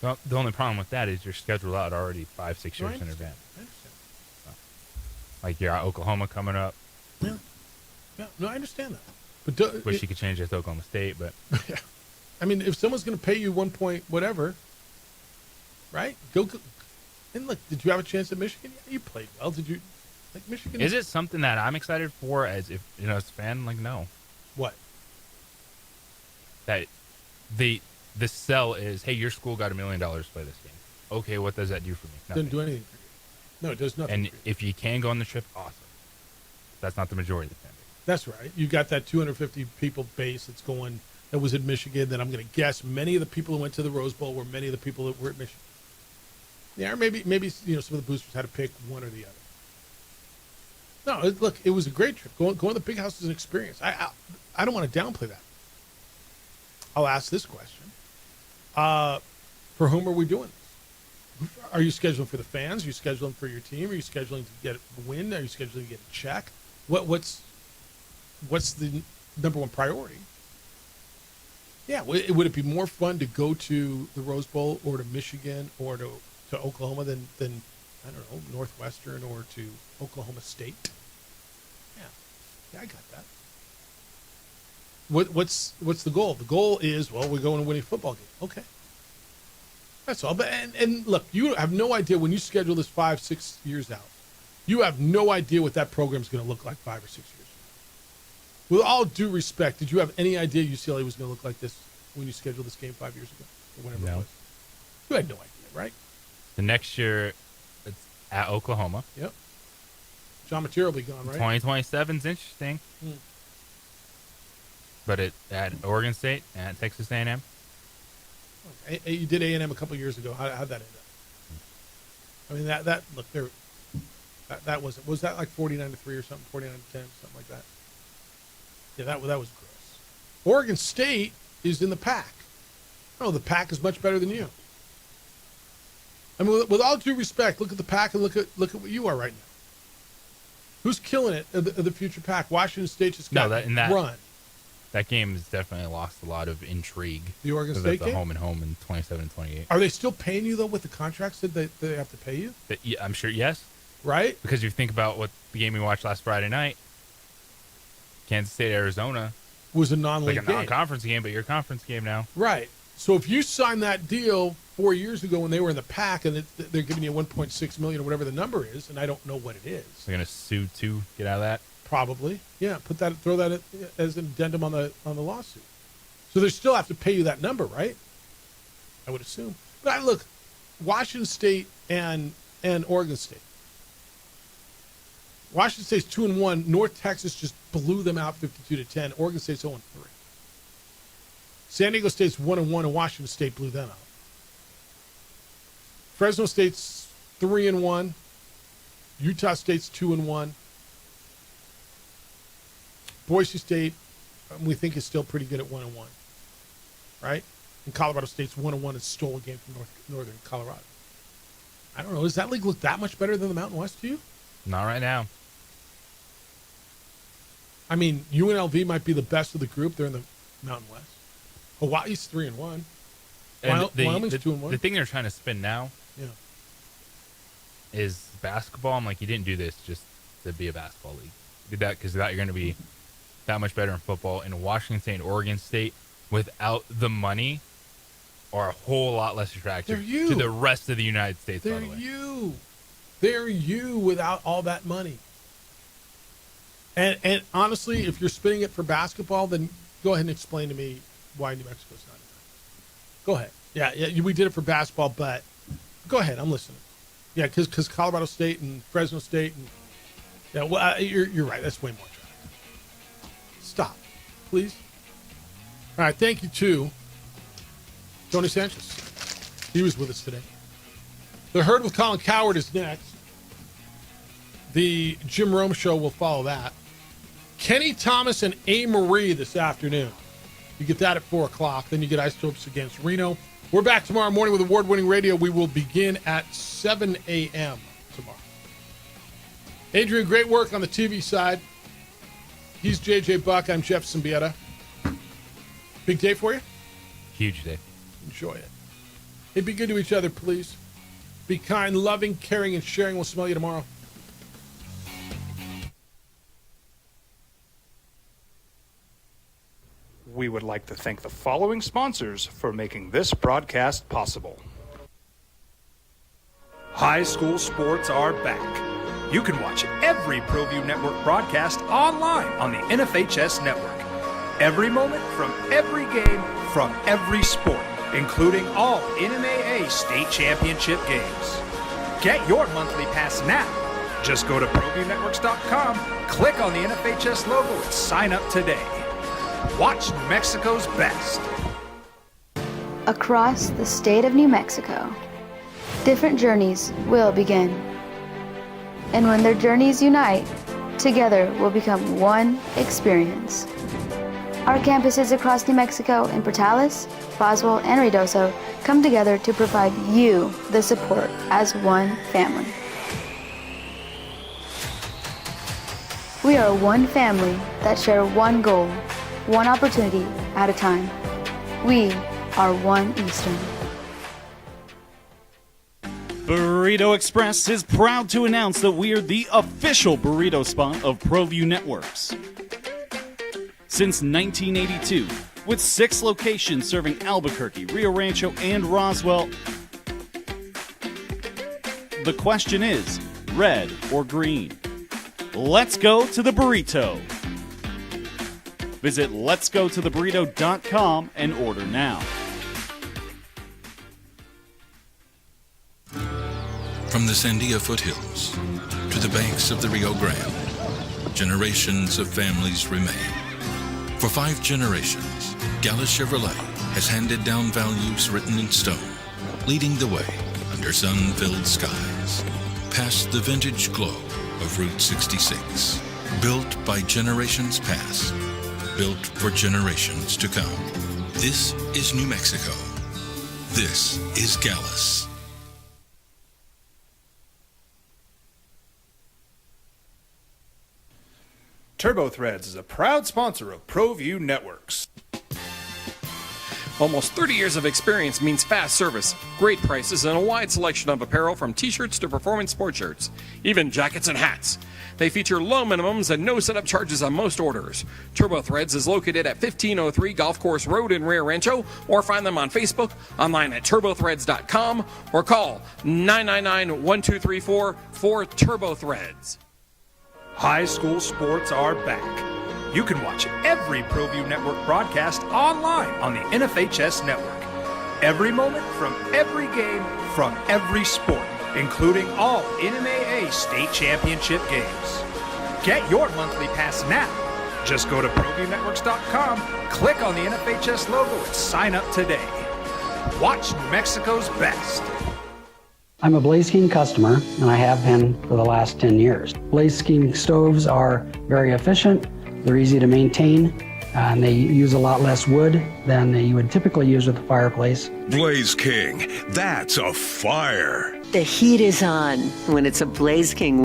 Well, the only problem with that is you're scheduled out already 5-6 years in advance. I understand. Like, you're at Oklahoma coming up. Yeah. No, I understand that. But wish you could change it to Oklahoma State, but yeah. I mean, if someone's going to pay you 1 point whatever, right? Go. And look, did you have a chance at Michigan? Yeah, you played well. Did you like Michigan? Is it something that I'm excited for as if as a fan? Like, no. What? That the sell is, hey, your school got $1 million to play this game. Okay, what does that do for me? Nothing. Doesn't do anything for you. No, it does nothing. And if you can go on the trip, awesome. That's not the majority of the fan base. That's right. You got that 250 people base that's going. That was at Michigan. Then I'm going to guess many of the people who went to the Rose Bowl were many of the people that were at Michigan. Yeah, or maybe some of the boosters had to pick one or the other. No, look, it was a great trip. Going to the Big House is an experience. I don't want to downplay that. I'll ask this question: for whom are we doing this? Are you scheduling for the fans? Are you scheduling for your team? Are you scheduling to get a win? Are you scheduling to get a check? What's the number one priority? Yeah, would it be more fun to go to the Rose Bowl or to Michigan or to Oklahoma than I don't know, Northwestern or to Oklahoma State? Yeah. Yeah, I got that. What's the goal? The goal is, well, we're going to win a football game. Okay. That's all. But and look, you have no idea when you schedule this 5-6 years out. You have no idea what that program's going to look like 5 or 6 years. With all due respect, did you have any idea UCLA was going to look like this when you scheduled this game 5 years ago? Or whenever it was? You had no idea, right? The next year, it's at Oklahoma. Yep. John Mateer will be gone, right? 2027 is interesting. Hmm. But at Oregon State, at Texas A&M. Okay. You did A&M a couple years ago. How'd that end up? I mean, that look, that was that like 49-3 or something, 49-10, something like that? Yeah, that was gross. Oregon State is in the pack. Oh, the pack is much better than you. I mean, with all due respect, look at the pack and look at what you are right now. Who's killing it of the future pack? Washington State just got run. That game has definitely lost a lot of intrigue. The Oregon State game? The home and home in 27-28. Are they still paying you, though, with the contracts that they have to pay you? I'm sure, yes. Right? Because you think about what the game we watched last Friday night, Kansas State, Arizona. Was a non-league game. Like a non-conference game, but your conference game now. Right. So if you signed that deal 4 years ago when they were in the pack and they're giving you $1.6 million or whatever the number is, and I don't know what it is. They're going to sue to get out of that? Probably. Yeah, throw that as an addendum on the lawsuit. So they still have to pay you that number, right? I would assume. But look, Washington State and Oregon State. Washington State's 2-1. North Texas just blew them out 52-10. Oregon State's 0-3. San Diego State's 1-1, and Washington State blew them out. Fresno State's 3-1. Utah State's 2-1. Boise State, we think, is still pretty good at 1-1, right? And Colorado State's 1-1 and stole a game from Northern Colorado. I don't know. Does that league look that much better than the Mountain West to you? Not right now. I mean, UNLV might be the best of the group. They're in the Mountain West. Hawaii's 3-1. Wyoming's 2-1. The thing they're trying to spin now, yeah, is basketball. I'm like, you didn't do this just to be a basketball league. You did that because you're going to be that much better in football. And Washington State and Oregon State, without the money, are a whole lot less attractive to the rest of the United States. They're by the way. They're you without all that money. And honestly, if you're spinning it for basketball, then go ahead and explain to me why New Mexico's not in there. Go ahead. Yeah, we did it for basketball, but go ahead. I'm listening. Yeah, because Colorado State and Fresno State and you're right. That's way more attractive. Stop, please. All right, thank you to Tony Sanchez. He was with us today. The Herd with Colin Cowherd is next. The Jim Rome Show will follow that. Kenny Thomas and A. Marie this afternoon. You get that at 4 o'clock. Then you get Isotopes against Reno. We're back tomorrow morning with award-winning radio. We will begin at 7 a.m. tomorrow. Adrian, great work on the TV side. He's J.J. Buck. I'm Jeff Symbieta. Big day for you? Huge day. Enjoy it. Hey, be good to each other, please. Be kind, loving, caring, and sharing. We'll smell you tomorrow. We would like to thank the following sponsors for making this broadcast possible. High school sports are back. You can watch every ProView Network broadcast online on the NFHS network. Every moment from every game from every sport, including all NMAA state championship games. Get your monthly pass now. Just go to ProViewNetworks.com, click on the NFHS logo, and sign up today. Watch New Mexico's best. Across the state of New Mexico, different journeys will begin. And when their journeys unite, together will become one experience. Our campuses across New Mexico in Portales, Boswell, and Ruidoso come together to provide you the support as one family. We are one family that share one goal, one opportunity at a time. We are One Eastern. Burrito Express is proud to announce that we're the official burrito spot of ProView Networks. Since 1982, with 6 locations serving Albuquerque, Rio Rancho, and Roswell, the question is, red or green? Let's go to the burrito. Visit letsgototheburrito.com and order now. From the Sandia foothills to the banks of the Rio Grande, generations of families remain. For 5 generations, Gallus Chevrolet has handed down values written in stone, leading the way under sun-filled skies, past the vintage glow of Route 66. Built by generations past, built for generations to come. This is New Mexico. This is Gallus. TurboThreads is a proud sponsor of ProView Networks. Almost 30 years of experience means fast service, great prices, and a wide selection of apparel from t-shirts to performance sports shirts, even jackets and hats. They feature low minimums and no setup charges on most orders. TurboThreads is located at 1503 Golf Course Road in Rio Rancho, or find them on Facebook, online at turbothreads.com, or call 999-1234 for TurboThreads. High school sports are back. You can watch every ProView Network broadcast online on the NFHS Network. Every moment from every game from every sport, including all NMAA state championship games. Get your monthly pass now. Just go to ProViewNetworks.com, click on the NFHS logo, and sign up today. Watch New Mexico's best. I'm a Blaze King customer, and I have been for the last 10 years. Blaze King stoves are very efficient, they're easy to maintain, and they use a lot less wood than you would typically use with a fireplace. Blaze King, that's a fire. The heat is on when it's a Blaze King